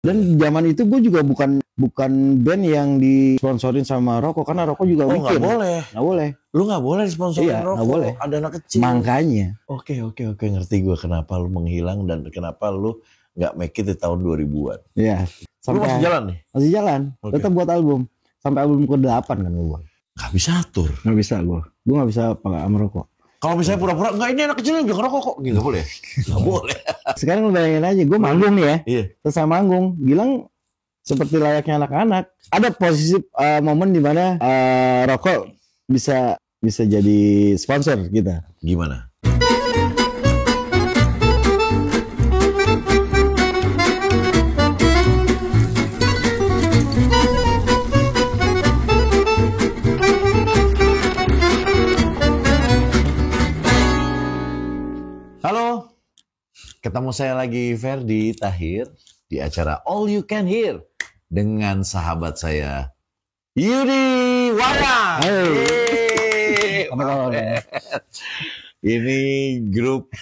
Dan zaman itu gue juga bukan band yang disponsorin sama rokok, karena rokok juga nggak bikin. boleh. Nggak boleh. Lu nggak boleh disponsorin Iya, rokok. nggak boleh. Ada anak kecil. Makanya. Oke, ngerti gue kenapa lu menghilang dan kenapa lu nggak make it di tahun 2000-an. Iya. Lu masih jalan nih? Masih jalan. Okay. Tetap buat album. Sampai album ke-8 kan gue. Nggak bisa atur. Nggak bisa gue. Gue nggak bisa pakai merokok. Kalau misalnya pura-pura, enggak ini anak kecil yang jangan rokok kok. Nggak boleh. Nggak boleh. Sekarang lu bayangin aja, gue manggung nih ya. Iya. Terus saya manggung, bilang seperti layaknya anak-anak. Ada posisi momen di mana rokok bisa jadi sponsor kita. Gimana? Halo, ketemu saya lagi Ferdi Tahir di acara All You Can Hear dengan sahabat saya Yudi Wayang. Ini grup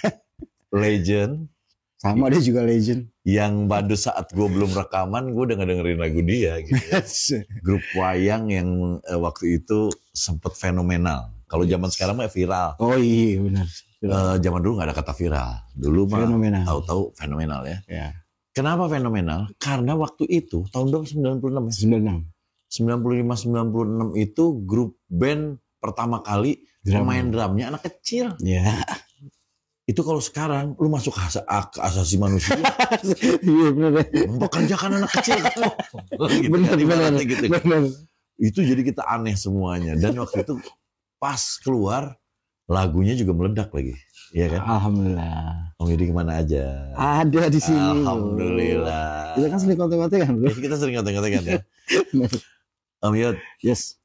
legend. Sama dia juga legend. Yang pada saat gue belum rekaman, gue udah dengerin lagu dia. Gitu ya. Grup Wayang yang waktu itu sempat fenomenal. Kalau zaman sekarang mah viral. Oh iya benar. Zaman dulu nggak ada kata viral. Dulu mah tahu-tahu fenomenal ya. Kenapa fenomenal? Karena waktu itu tahun berapa? 96 ya? 95-96 itu grup band pertama kali pemain drumnya anak kecil. Iya. Itu kalau sekarang lu masuk ke asasi manusia. Iya benar. Mempekerjakan anak kecil kan. Benar. Itu jadi kita aneh semuanya. Dan waktu itu pas keluar lagunya juga meledak lagi. Iya kan? Alhamdulillah. Om Yudi kemana aja? Ada di sini. Alhamdulillah. Kita kan sering konten-konten. Kita sering konten-konten ya. Om Yud. Yes.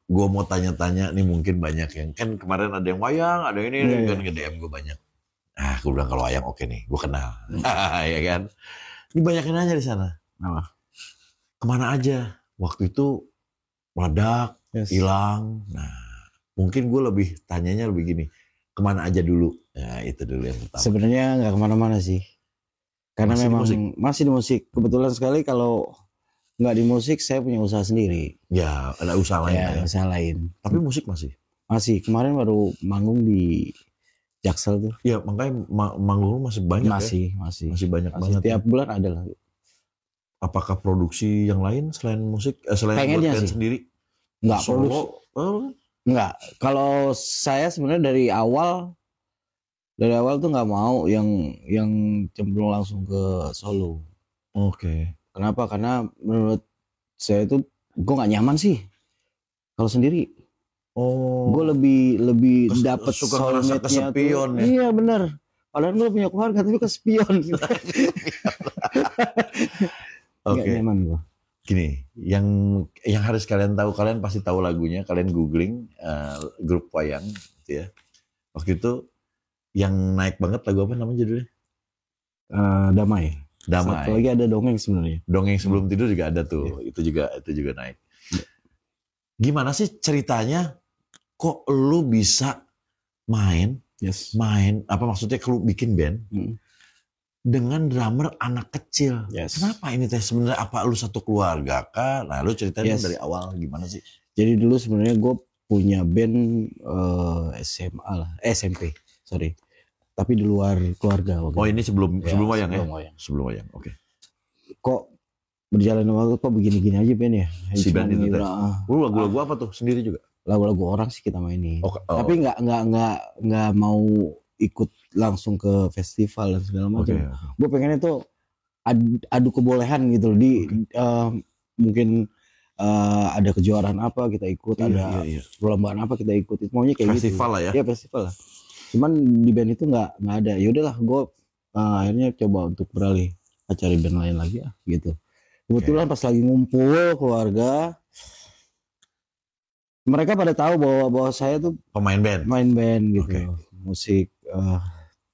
Gue mau tanya-tanya nih, mungkin banyak yang kan kemarin ada yang Wayang, ada ini kan nge-DM gue banyak. Nah, gue bilang kalau Wayang oke nih, gue kenal. Ya kan? Ini banyak yang nanya di sana. Apa? Kemana aja? Waktu itu meledak, hilang. Nah, mungkin gue lebih tanyanya lebih gini. Kemana aja dulu? Nah, itu dulu yang pertama. Sebenarnya nggak kemana-mana sih. Karena memang masih di musik. Kebetulan sekali kalau nggak di musik, saya punya usaha sendiri. Ya, ada usaha lain. Ya, usaha lain. Tapi musik masih? Masih. Kemarin baru manggung di Jaksel tuh. Ya, makanya manggung masih banyak masih banyak banget. Tiap bulan ada lah. Apakah produksi yang lain selain musik? Selain pengennya buat band sih sendiri? Nggak produksi. Nggak. Kalau saya sebenarnya dari awal tuh nggak mau yang cemplung langsung ke solo. Oke. Kenapa? Karena menurut saya itu gue nggak nyaman sih kalau sendiri. Gue lebih dapat soulmate-nya tuh. Ya? Iya benar. Padahal gue punya keluarga tapi kespion. Oke. Nyaman gue. Gini, yang harus kalian tahu, kalian pasti tahu lagunya, kalian googling grup Wayang, gitu ya. Waktu itu yang naik banget lagu apa namanya judulnya? Damai. Satu lagi ada Dongeng sebenarnya. Dongeng Sebelum Tidur juga ada tuh. Itu juga naik. Gimana sih ceritanya? Kok lu bisa main? Apa maksudnya lu bikin band dengan drummer anak kecil? Kenapa ini teh sebenarnya? Apa lu satu keluarga kah? Nah, lu ceritain dari awal gimana sih? Jadi dulu sebenarnya gue punya band SMA lah, SMP, sorry. Tapi di luar keluarga. Ini sebelum Wayang ya? Sebelum Wayang, oke. Kok berjalan waktu kok begini-gini aja band ya? Si band itu teh. Lagu-lagu apa tuh? Sendiri juga? Lagu-lagu orang sih kita mainin. Tapi nggak mau ikut langsung ke festival dan segala macam. Gue pengennya tuh adu kebolehan gitu loh. Mungkin ada kejuaraan apa kita ikut, ada perlombaan apa kita ikut. Maunya kayak festival gitu. Lah ya? Iya festival lah. Cuman di band itu nggak ada. Yaudahlah gue akhirnya coba untuk beralih cari band lain lagi ya gitu. Kebetulan pas lagi ngumpul keluarga, mereka pada tahu bahwa saya tuh pemain band gitu. Musik.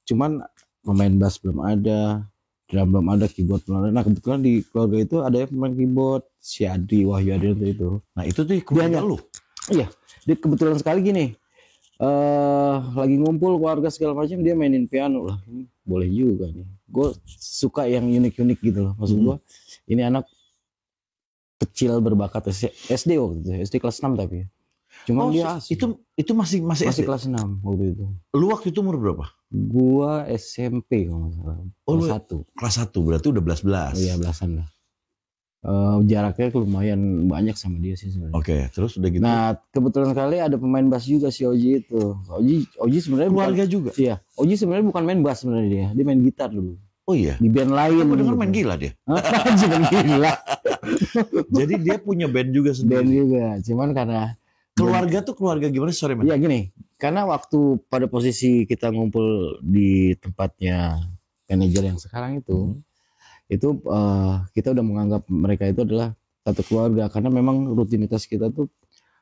Cuman pemain bass belum ada, drum belum ada, keyboard belum ada. Nah kebetulan di keluarga itu ada yang pemain keyboard, si Adi, Wahyu Adi itu. Nah itu tuh keluarga lu? Iya. Dia kebetulan sekali gini. Lagi ngumpul keluarga segala macam, dia mainin piano lah. Ini boleh juga nih. Gue suka yang unik-unik gitu loh. Maksud gue, ini anak kecil berbakat SD waktu itu, SD kelas 6 tapi. Cuman dia itu masih SD? Kelas 6 waktu itu. Lu waktu itu umur berapa? Gua SMP kalau nggak salah. Kelas 1. Kelas 1 berarti udah belas-belas. Iya, belasan lah. Jaraknya lumayan banyak sama dia sih sebenarnya. Oke, terus udah gitu. Nah, kebetulan sekali ada pemain bass juga si Oji itu. Oji sebenarnya keluarga juga. Iya, Oji sebenarnya bukan main bass sebenarnya dia main gitar dulu. Oh iya. Di band lain. Aku dengar main gila dia. Main gila. Jadi dia punya band juga sendiri. Band juga, cuman karena keluarga tuh keluarga gimana? Sorry man. Ya gini, karena waktu pada posisi kita ngumpul di tempatnya manajer yang sekarang itu kita udah menganggap mereka itu adalah satu keluarga karena memang rutinitas kita tuh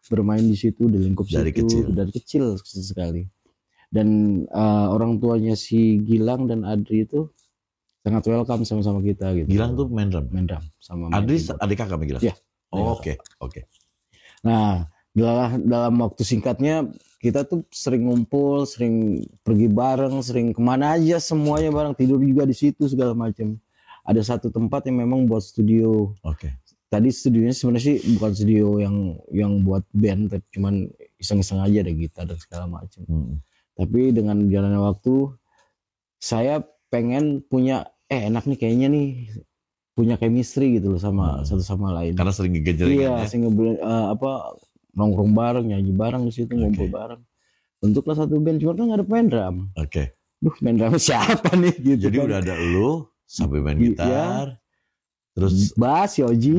bermain di situ di lingkup dari kecil sekali. Dan orang tuanya si Gilang dan Adri itu sangat welcome sama-sama kita gitu. Gilang tuh main drum sama Adri adik kakak Gilang. Iya. Oke. Nah, dalam waktu singkatnya kita tuh sering ngumpul, sering pergi bareng, sering kemana aja semuanya bareng, tidur juga di situ segala macam. Ada satu tempat yang memang buat studio. Oke. Tadi studionya sebenarnya sih bukan studio yang buat band, tapi cuman iseng-iseng aja ada gitar dan segala macam. Tapi dengan jalannya waktu, saya pengen punya enak nih kayaknya nih punya chemistry gitu loh sama satu sama lain. Karena sering ngejaring. Iya, sering nongkrong bareng, nyanyi bareng di situ, ngumpul bareng. Bentuklah satu band, cuma kan nggak ada pemain drum. Oke. Duh, main drum siapa nih gitu. Jadi kan udah ada lu sampai main gitar. Terus bass si Oji,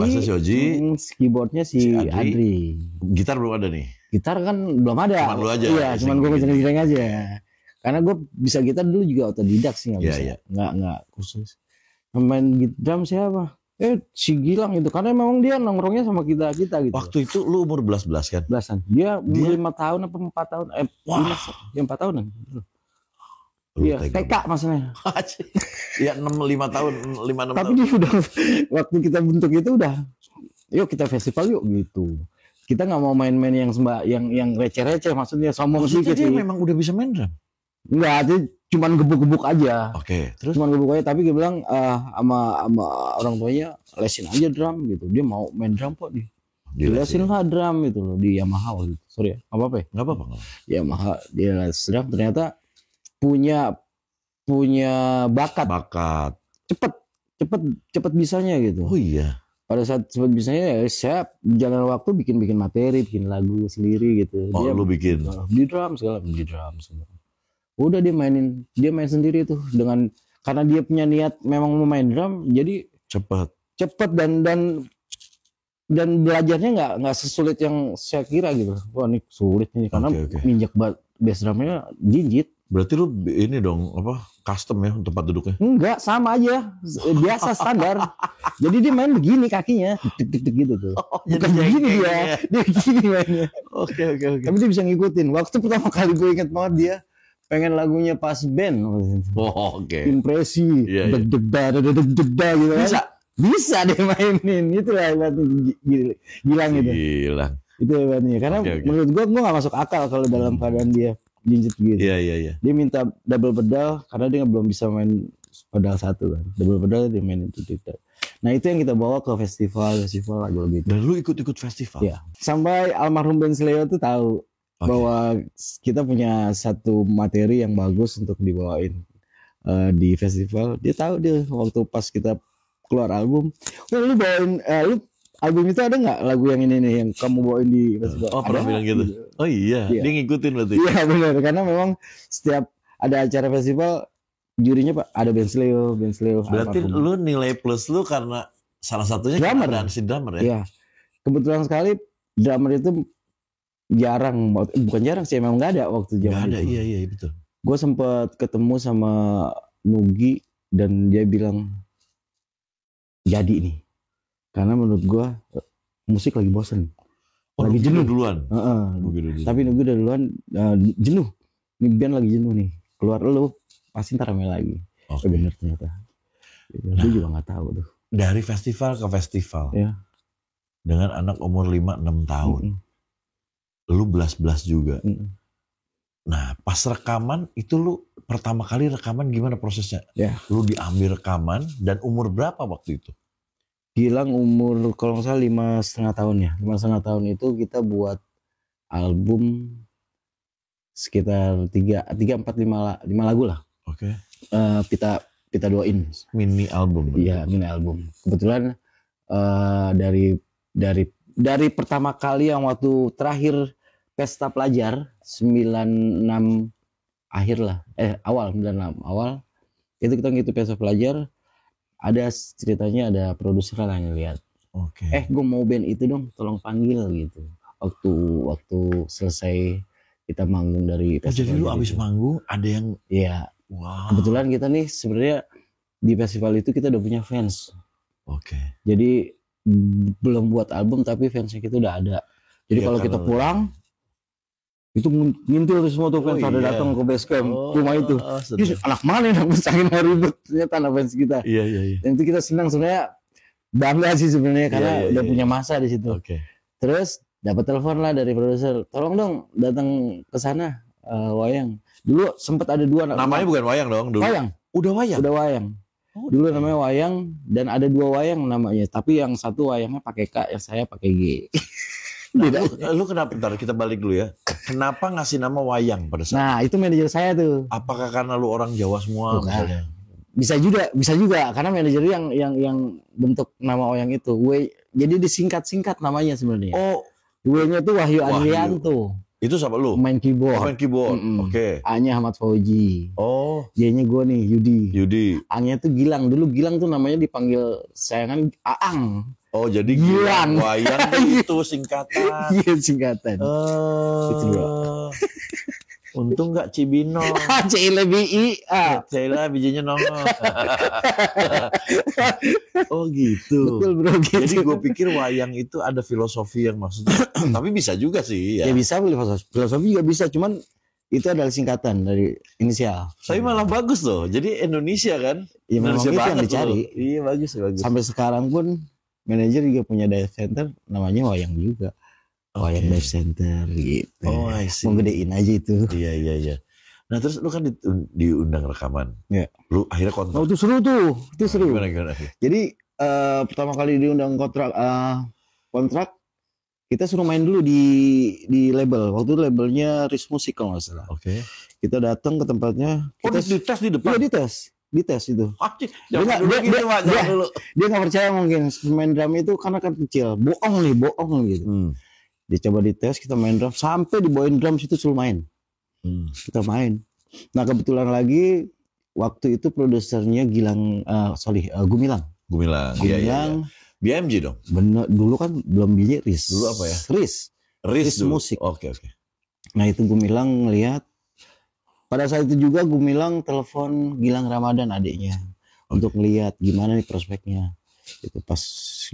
keyboardnya si Adri. Gitar belum ada nih. Gitar kan belum ada. Cuman lu aja. Iya, cuman gue ngejreng aja. Karena gue bisa gitar dulu juga otodidak sih, nggak bisa. Iya. Nggak kursus. Main drum siapa? Si Gilang itu, karena memang dia nongkrongnya sama kita gitu. Waktu itu lu umur belas kan? Belasan. Dia 5 tahun apa 4 tahun? 4 tahunan. Iya, TK maksudnya. Iya, 5 tahun, 5-6 tahun. Tapi dia udah, waktu kita bentuk itu udah, yuk kita festival yuk gitu. Kita nggak mau main-main yang receh-receh, maksudnya sombong sedikit sih. Dia memang udah bisa main drum? Enggak, dia cuman gebuk-gebuk aja. Oke, terus? Cuman gebuk aja, tapi dia bilang sama orang tuanya lesin aja drum gitu. Dia mau main drum kok dilesin lah drum gitu loh di Yamaha gitu. Sorry ya, apa-apa ya? Nggak apa-apa. Yamaha dia les drum, ternyata punya bakat. Cepet bisanya gitu. Oh iya. Pada saat cepet bisanya ya saya jalan waktu bikin materi, bikin lagu sendiri gitu. Oh, lu bikin? Di drum segala, udah dia main sendiri tuh karena dia punya niat memang mau main drum, jadi cepet dan belajarnya nggak sesulit yang saya kira gitu. Wah ini sulit nih karena minjak bass drumnya jinjit. Berarti lu ini dong custom ya tempat duduknya? Enggak, sama aja biasa standar. Jadi dia main begini kakinya tek gitu tuh. Bukan begini dia begini mainnya. Oke. Tapi dia bisa ngikutin. Waktu pertama kali gue ingat banget dia pengen lagunya pas band. Impresi. Deg-deg-da gitu kan. Bisa dia mainin. Itulah hebatnya Gilang itu. Itu hebatnya. Karena menurut gue gak masuk akal kalau dalam keadaan dia jinjit gitu. Iya. Dia minta double pedal karena dia belum bisa main pedal satu kan. Double pedal dia main itu tidak. Nah itu yang kita bawa ke festival lagu gitu. Dan lu ikut festival? Iya. Sampai almarhum Ben Sleo tuh tahu bahwa kita punya satu materi yang bagus untuk dibawain di festival. Dia tahu dia waktu pas kita keluar album. Lu bawain album itu ada nggak lagu yang ini nih yang kamu bawain di festival? Oh pernah bilang gitu. Oh iya. Dia ngikutin berarti. Iya benar, karena memang setiap ada acara festival jurinya Pak ada Ben Sleo. Berarti lu nilai plus lu karena salah satunya drummer. Si drummer ya? Iya. Kebetulan sekali drummer itu bukan jarang sih, memang nggak ada waktu zaman itu. Iya betul. Gue sempat ketemu sama Nugi dan dia bilang jadi nih. Karena menurut gue musik lagi bosen, lagi jenuh duluan. Tapi Nugi udah duluan jenuh. Ini band lagi jenuh nih. Keluar lu pasti ntar rame lagi. Bener ternyata. Gue juga nggak tahu tuh. Dari festival ke festival. Ya. Dengan anak umur 5-6 tahun. Lu belas juga. Nah, pas rekaman itu lu pertama kali rekaman gimana prosesnya? Ya. Lu diambil rekaman dan umur berapa waktu itu? Gilang umur kalau nggak salah 5,5 tahun ya. 5,5 tahun itu kita buat album sekitar 5 lagu lah. Oke. Kita doain. Mini album. Iya, mini album. Kebetulan dari pertama kali yang waktu terakhir Pesta Pelajar 96 akhir lah, awal 96 awal itu kita gitu Pesta Pelajar, ada ceritanya ada produser lah yang lihat. Oke. Gue mau band itu dong, tolong panggil gitu. Waktu selesai kita manggung dari Jadi lu abis manggung ada yang wow. Kebetulan kita nih sebenarnya di festival itu kita udah punya fans. Oke. Jadi belum buat album tapi fansnya kita udah ada. Jadi kalau kita pulang itu ngintil tuh semua tuh fans pada datang ke base camp rumah itu. Anak mana yang saking ribet ternyata anak fans kita. Iya. Dan itu kita senang sebenarnya, bangga sih sebenarnya karena udah punya masa di situ. Oke. Terus dapat telepon lah dari produser, tolong dong datang ke sana Wayang. Dulu sempat ada 2 anak. Namanya bukan Wayang dong dulu. Wayang. Udah Wayang. Dulu namanya Wayang dan ada 2 Wayang namanya, tapi yang satu Wayangnya pakai K, yang saya pakai G. Nah, lu kenapa, bentar kita balik dulu ya. Kenapa ngasih nama Wayang pada saat? Nah, itu manajer saya tuh. Apakah karena lu orang Jawa semua misalnya? Bisa juga karena manajer yang bentuk nama Wayang itu. Jadi disingkat-singkat namanya sebenarnya. W-nya tuh Wahyu Adrianto. Itu siapa lu? Main keyboard. Oke. A-nya Ahmad Fauji. J-nya gue nih Yudi. A-nya tuh Gilang. Dulu Gilang tuh namanya dipanggil sayangan Aang. Jadi Gilang. Wayang itu singkatan. Iya, singkatan. Itu dulu. Untung nggak Cibino. Cile BI. Cile bijinya nongol. Gitu. Betul bro. Gitu. Jadi gue pikir wayang itu ada filosofi yang maksudnya. Tapi bisa juga sih. Ya bisa filosofi juga bisa. Cuman itu adalah singkatan dari inisial. Tapi malah bagus loh. Jadi Indonesia kan. Iya memang itu yang dicari. Loh. Iya bagus. Sampai sekarang pun manajer juga punya dive center namanya Wayang juga. Wayang Dive Center gitu. Mau gedein aja itu. Iya. Nah terus lu kan diundang rekaman. Iya. Lu akhirnya kontrak. Itu seru tuh. Itu seru. Gimana? Jadi pertama kali diundang kontrak kita suruh main dulu di label. Waktu itu labelnya Risk Music kalau nggak salah. Oke. Kita datang ke tempatnya. Kita dites di depan. Iya dites itu. Dia nggak percaya mungkin main drum itu karena kan kecil. Bohong gitu. Dia coba dites, kita main drum sampai dibawain drum situ suruh main. Kita main. Nah kebetulan lagi waktu itu produsernya Gumilang. Iya. BMG dong. Bener, dulu kan belum biji Riz. Dulu apa ya? Riz Musik. Oke. Nah itu Gumilang ngelihat. Pada saat itu juga Gumilang telepon Gilang Ramadan adiknya untuk ngelihat gimana nih prospeknya. Itu pas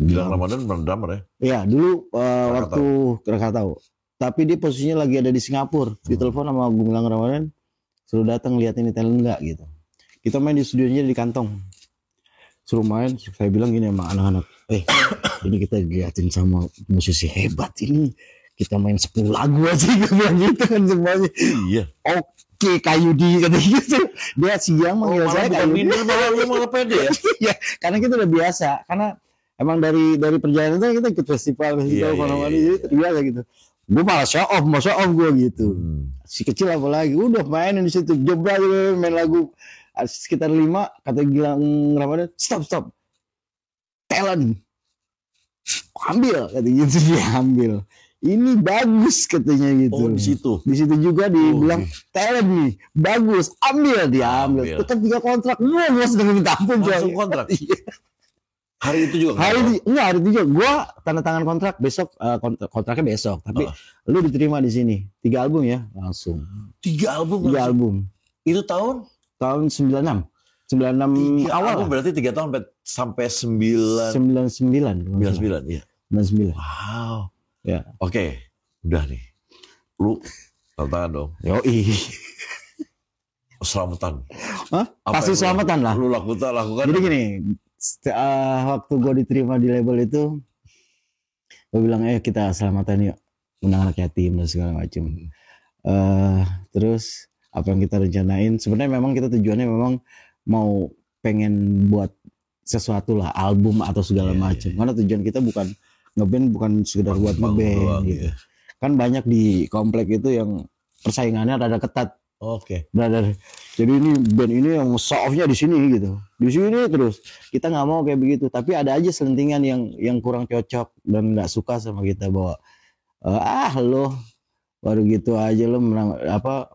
Gilang Ramadan benar drummer ya? Iya dulu waktu Krakatau. Tapi dia posisinya lagi ada di Singapura. Ditelepon sama Gilang Ramadan, suruh datang lihat ini talent nggak gitu. Kita main di studionya di Kantong. Suruh main, saya bilang gini sama anak-anak, ini kita liatin sama musisi hebat ini. Kita main 10 lagu aja gitu kan semuanya. Iya. Oke, Kayudi kata gitu. Dia siang manggil saya Kayudi. Malah pede ya. Iya, karena kita udah biasa. Karena emang dari perjalanan itu kita ikut festival mana-mana jadi terbiasa gitu. Gue malah show off gue gitu. Si kecil apalagi udah mainin di situ, jebrak main lagu sekitar 5, kata Gilang Ramadan, stop. Talent. Ambil kata gitu, dia ambil. Ini bagus katanya gitu. Di situ juga dibilang talent nih, bagus, ambil dia ambil. Tetap 3 kontrak, gue sedang minta ampun. Langsung kontrak. Hari itu juga. Hari itu juga. Gue tanda tangan kontrak besok, kontraknya besok. Tapi lu diterima di sini. 3 album ya, langsung. 3 album. 3 album. Itu tahun 96 awal. Berarti 3 tahun sampai 99. 99 iya. 99. Wow. Ya. Oke, udah nih. Lu tantangan dong. Yoi. Selamatan. Pasti selamatan lah. Lu lakukan. Jadi gini, waktu gue diterima di label itu, gue bilang kita selamatan yuk, undang anak yatim dan segala macam. Terus apa yang kita rencanain, sebenarnya memang kita tujuannya memang mau pengen buat sesuatu lah, album atau segala macam. Karena tujuan kita bukan ngeband, bukan sekedar buat ngeband gitu. Kan banyak di komplek itu yang persaingannya rada ketat. Oke. Brother. Jadi ini band ini yang show-off-nya di sini gitu. Di sini terus. Kita nggak mau kayak begitu, tapi ada aja selentingan yang kurang cocok dan nggak suka sama kita, bahwa lo baru gitu aja lo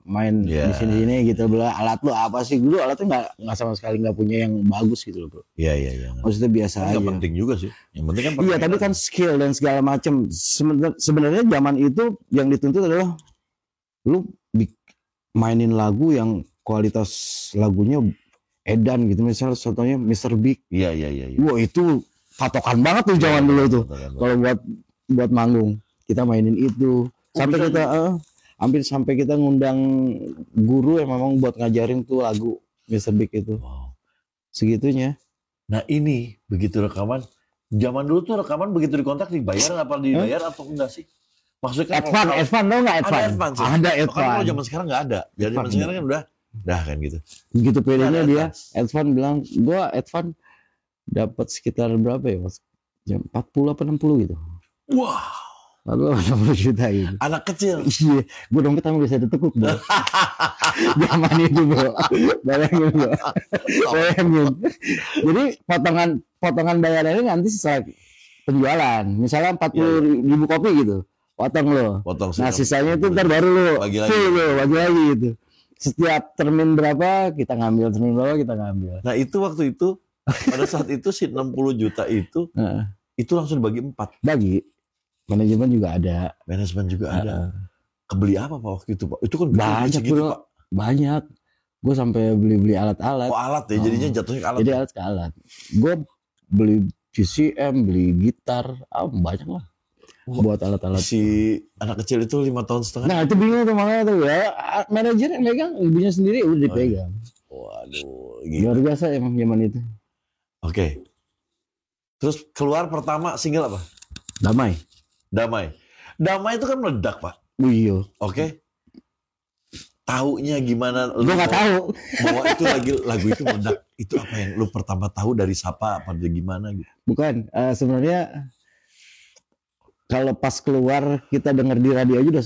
main di sini gitu, alat lo apa sih, dulu alatnya nggak sama sekali nggak punya yang bagus gitu loh bro. Iya. Maksudnya biasa aja. Nggak penting juga sih, yang penting kan. Iya, tapi kan skill dan segala macam. Sebenarnya zaman itu yang dituntut adalah lu mainin lagu yang kualitas lagunya edan gitu, misalnya contohnya Mr. Big. Iya. Wah, itu patokan banget tuh zaman dulu tuh. Kalau buat manggung kita mainin itu. Sampai kita hampir sampai kita ngundang guru yang memang buat ngajarin tuh lagu Mr. Big itu. Wow. Segitunya. Nah ini begitu rekaman, zaman dulu tuh rekaman begitu dikontak dibayar apa dibayar atau enggak sih? Maksudnya Advan tau nggak Advan? Ada Advan. Kan kalau zaman sekarang nggak ada. Jadi zaman sekarang kan udah kan gitu. Begitu pedenya dia, Advan bilang, gua Advan dapat sekitar berapa ya mas? Jam 40 apa 60 gitu. Wow. Lalu 60 juta gitu. Anak kecil. Iya, gue dompet sama bisa ditekuk bro. Zaman itu bro. Bayangin bro. Jadi potongan bayarannya nanti setelah penjualan. Misalnya 40.000 kopi gitu. Potong lo. Nah sisanya itu ntar baru lo. Bagi lagi gitu. Setiap termin berapa kita ngambil, Nah itu waktu itu, pada saat itu si 60 juta itu langsung dibagi 4. Bagi. Manajemen juga ada. Kebeli apa Pak waktu itu Pak? Itu kan banyak bro. Pak. Banyak. Gue sampai beli alat-alat. Oh alat ya, jadinya jatuhnya ke alat. Jadi alat ke alat. Gue beli GCM, beli gitar, banyak lah. Buat alat-alat. Si anak kecil itu 5 tahun setengah. Nah itu bingung tuh makanya tuh ya. Manajer yang megang, ibunya sendiri udah dipegang. Waduh. Luar biasa emang zaman itu. Oke. Terus keluar pertama single apa? Damai itu kan meledak Pak. Iya. Oke. Taunya gimana? Gue nggak tahu. Bahwa itu lagu itu meledak. Itu apa yang lu pertama tahu dari siapa? Apa dari gimana gitu? Bukan. Sebenarnya kalau pas keluar kita denger di radio aja udah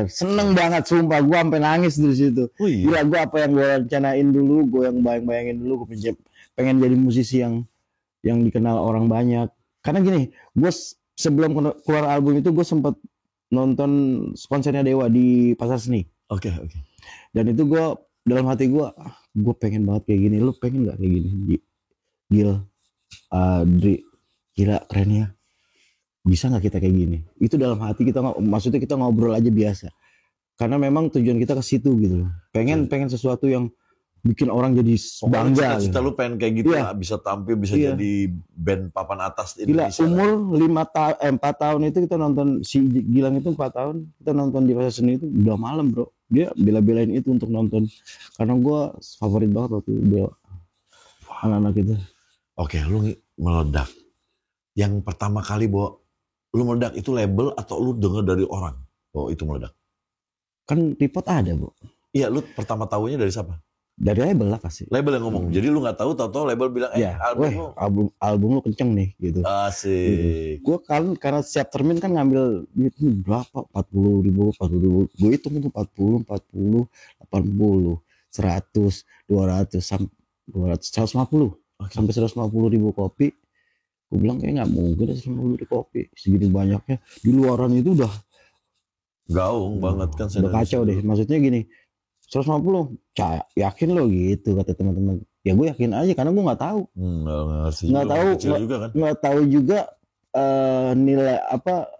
seneng banget. Sumpah gue sampai nangis di situ. Oh, iya. Gila, gue apa yang gue rencanain dulu, gue yang bayangin dulu, gue pengen jadi musisi yang dikenal orang banyak. Karena gini, gue sebelum keluar album itu gue sempat nonton konsernya Dewa di Pasar Seni. Oke. Dan itu gue dalam hati gue pengen banget kayak gini. Lu pengen nggak kayak gini? Dri, gila keren ya. Bisa nggak kita kayak gini? Itu dalam hati kita, maksudnya kita ngobrol aja biasa. Karena memang tujuan kita ke situ gitu. Pengen sesuatu yang bikin orang jadi bangga. Cita-cita lu pengen kayak gitu lah, bisa tampil, bisa jadi band papan atas Indonesia. Gila, umur 4 tahun itu kita nonton, si Gilang itu 4 tahun, kita nonton di Pasar Seni itu udah malam bro. Dia bela-belain itu untuk nonton. Karena gue favorit banget waktu itu anak-anak itu. Oke, lu meledak. Yang pertama kali bahwa lu meledak itu label atau lu denger dari orang? Oh itu meledak. Kan report ada bro. Iya, lu pertama tahunya dari siapa? Dari label lah pasti. Label yang ngomong. Jadi lu nggak tahu label bilang album lu kenceng nih gitu. Asik. Gue karena setiap termin kan ngambil duit berapa? 40.000. Gue hitung itu 40, 80, 100, 200, 150. Sampai 150.000 kopi. Gue bilang kayak nggak mungkin 150.000 kopi. Segini banyaknya. Di luaran itu udah gaung banget kan. Udah kacau deh. Maksudnya gini. 150, yakin lo gitu kata teman-teman. Ya gue yakin aja karena gue nggak tahu. Nggak tahu juga nilai apa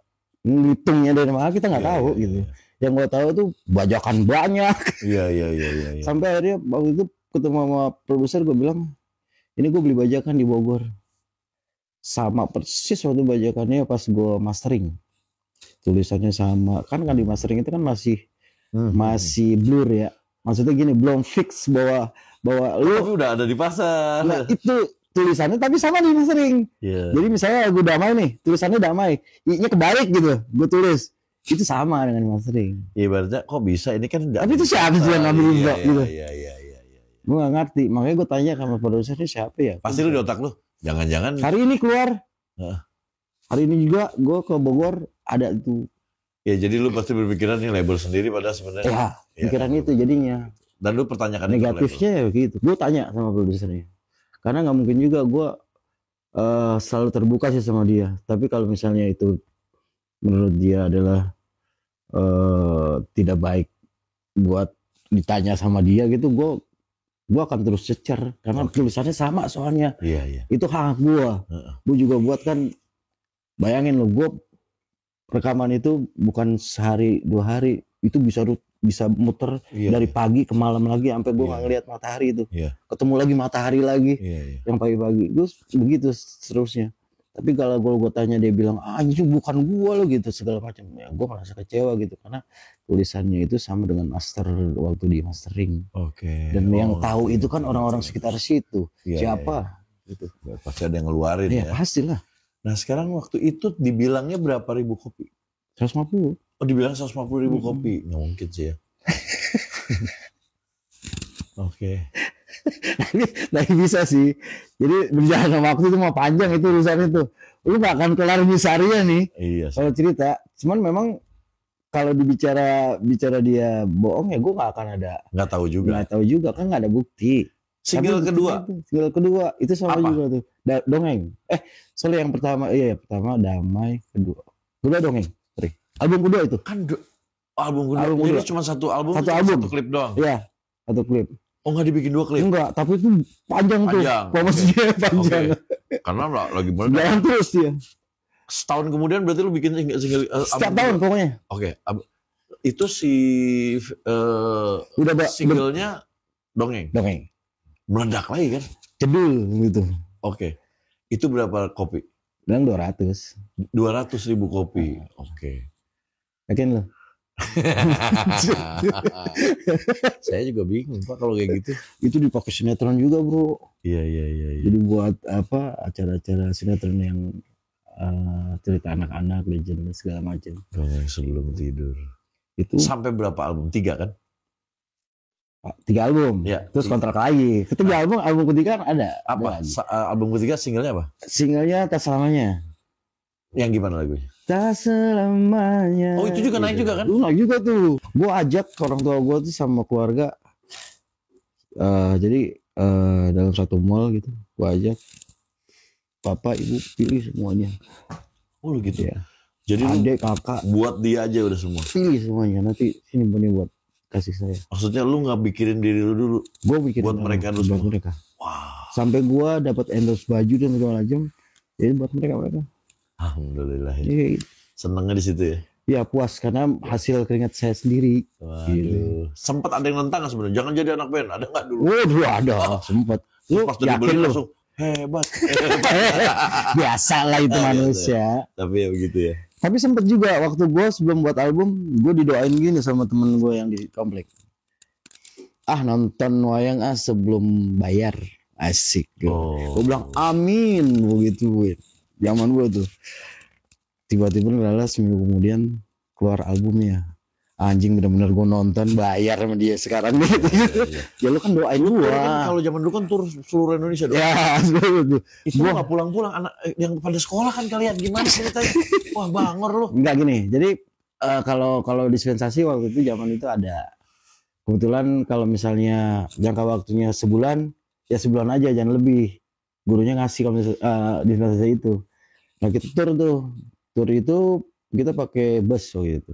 ngitungnya dari mana kita nggak tahu gitu. Yang gue tahu tuh bajakan banyak. Iya. Sampai akhirnya waktu itu ketemu sama produser, gue bilang ini gue beli bajakan di Bogor. Sama persis waktu bajakannya pas gue mastering. Tulisannya sama. Kan di mastering itu kan masih blur ya. Maksudnya gini, belum fix bahwa lu tapi udah ada di pasar. Nah, itu tulisannya tapi sama di mastering. Jadi misalnya lagu Damai nih, tulisannya Damai, I-nya kebalik gitu. Gue tulis Itu sama dengan mastering. Iya berarti kok bisa ini kan. Tapi itu siapa sih yang ngambil iya, gitu? Iya. Gue gak ngerti, makanya gue tanya sama produsernya siapa ya. Pasti lu di otak lu, jangan-jangan. Hari ini keluar. Hari ini juga gue ke Bogor ada tuh. Ya jadi lu pasti berpikiran nih label sendiri padahal sebenarnya. Ya, pikiran itu jadinya. Dan lu pertanyakan negatifnya ya begitu. Gue tanya sama produsernya. Karena nggak mungkin juga gue selalu terbuka sih sama dia. Tapi kalau misalnya itu menurut dia adalah tidak baik buat ditanya sama dia gitu, gue akan terus cecer karena tulisannya sama soalnya. Iya. Itu hak gue. Gue juga buat kan. Bayangin lo, gue rekaman itu bukan sehari 2 hari, itu bisa muter dari pagi ke malam lagi sampai gue nggak ngeliat matahari itu. Ketemu lagi matahari lagi yang pagi-pagi. Gue begitu seterusnya. Tapi kalau gue tanya dia bilang anjing bukan gue lo gitu segala macam. Ya gue merasa kecewa gitu karena tulisannya itu sama dengan master waktu di mastering. Dan yang tahu itu kan orang-orang sekitar situ. Siapa? Gitu. Ya, pasti ada yang ngeluarin ya. Pastilah. Nah sekarang waktu itu dibilangnya berapa ribu kopi? 150. Oh dibilang 150.000 kopi. Nggak mungkin sih ya. Tapi bisa sih. Jadi berjalan waktu itu mau panjang itu urusan itu. Lu gak akan kelar misarinya nih. Iya sih. Kalau cerita. Cuman memang kalau dibicara dia bohong ya gue gak akan ada. Nggak tahu juga kan gak ada bukti. Single kedua itu sama apa? Juga tuh. Dongeng. Soalnya yang pertama pertama Damai, kedua Dongeng. Album kedua itu. Kan album kedua. Jadi cuma satu album. Satu klip doang. Iya, satu klip. Oh nggak dibikin 2 klip? Enggak, tapi itu panjang. Tuh. Promosinya panjang. Karena lagi jalan terus dia. Setahun kemudian berarti lu bikin single setiap tahun pokoknya. Itu singlenya Dongeng. Meledak lagi kan? Cedul gitu. Itu berapa kopi? Bilang 200. 200.000 kopi. Yakin lo? Saya juga bingung Pak kalau kayak gitu. Itu dipakai sinetron juga bro. Iya. Jadi buat acara-acara sinetron yang cerita anak-anak, legend segala macam. Sebelum tidur. Itu sampai berapa album? 3 kan? 3 album. Ya, terus kontrak lagi. Ketiga album ketiga kan ada. Apa? Album ketiga singlenya apa? Singlenya Tak Selamanya. Yang gimana lagunya? Tak selamanya. Oh itu juga naik juga kan? Naik juga tuh. Gue ajak orang tua gue tuh sama keluarga. Jadi dalam satu mall gitu. Gue ajak. Papa, ibu pilih semuanya. Oh gitu ya. Jadi adik, kakak. Buat dia aja udah semua? Pilih semuanya. Nanti sini buat kasih saya. Maksudnya lu nggak bikirin diri lu dulu? Gue bikin buat mereka dulu. Buat mereka. Wow. Sampai gue dapat endorse baju dan segala macam. Jadi buat mereka. Alhamdulillah. Senengnya di situ ya? Ya puas karena hasil keringat saya sendiri. Waduh. Gitu. Sempat ada yang nentang sebenarnya. Jangan jadi anak band. Ada nggak dulu? Waduh ada. Sempat. Lu pas yakin lu? Langsung hebat. Biasa lah itu manusia. Tapi ya begitu ya. Tapi sempet juga waktu gue sebelum buat album, gue didoain gini sama temen gue yang di komplek. Nonton wayang sebelum bayar. Asik. Gue bilang amin begitu. Zaman gue tuh. Tiba-tiba lala seminggu kemudian keluar albumnya. Anjing bener-bener gue nonton bayar sama dia sekarang gitu. Ya lu kan doain gue. Kan kalau zaman dulu kan tur seluruh Indonesia dong. Ya, itu gua nggak pulang-pulang anak yang pada sekolah kan kalian gimana ceritanya? Wah bangor lu. Enggak gini. Jadi kalau dispensasi waktu itu zaman itu ada. Kebetulan kalau misalnya jangka waktunya sebulan, ya sebulan aja jangan lebih. Gurunya ngasih kalau dispensasi itu. Nah kita tur itu kita pakai bus gitu.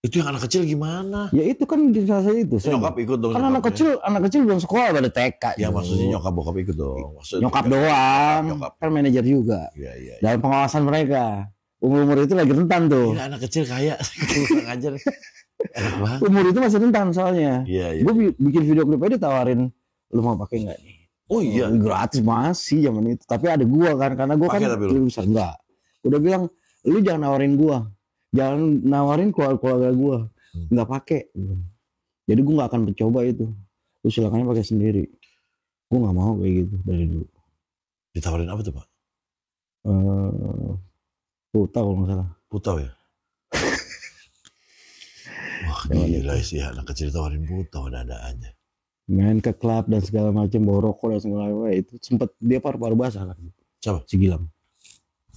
Itu yang anak kecil gimana? Ya itu kan dispensasi itu. Nyokap ikut dong. Kan anak kecil belum sekolah pada TK. Ya maksudnya nyokap bokap ikut dong. Nyokap doang. Kan manajer juga. Iya. Dalam pengawasan mereka. Umur itu lagi rentan tuh. Gila, anak kecil kaya. Ngajar. Umur itu masih rentan soalnya. Iya. Gue bikin video klip aja ditawarin, lu mau pakai nggak nih? Oh iya. Gratis masih zaman itu. Tapi ada gua kan, karena gua kan lebih besar. Enggak. Udah bilang, lu jangan nawarin gua. Jangan nawarin keluarga gua. Nggak pakai. Jadi gua nggak akan mencoba itu. Lu silakan pakai sendiri. Gua nggak mau kayak gitu dari dulu. Ditawarin apa tuh Pak? Putau kalau nggak salah. Putau ya? Gila sih anak kecil tawarin puto ada aja. Main ke klub dan segala macam, bawa rokok dan segala macam. Itu sempet dia paru-paru basah kan. Siapa? Si Gilang.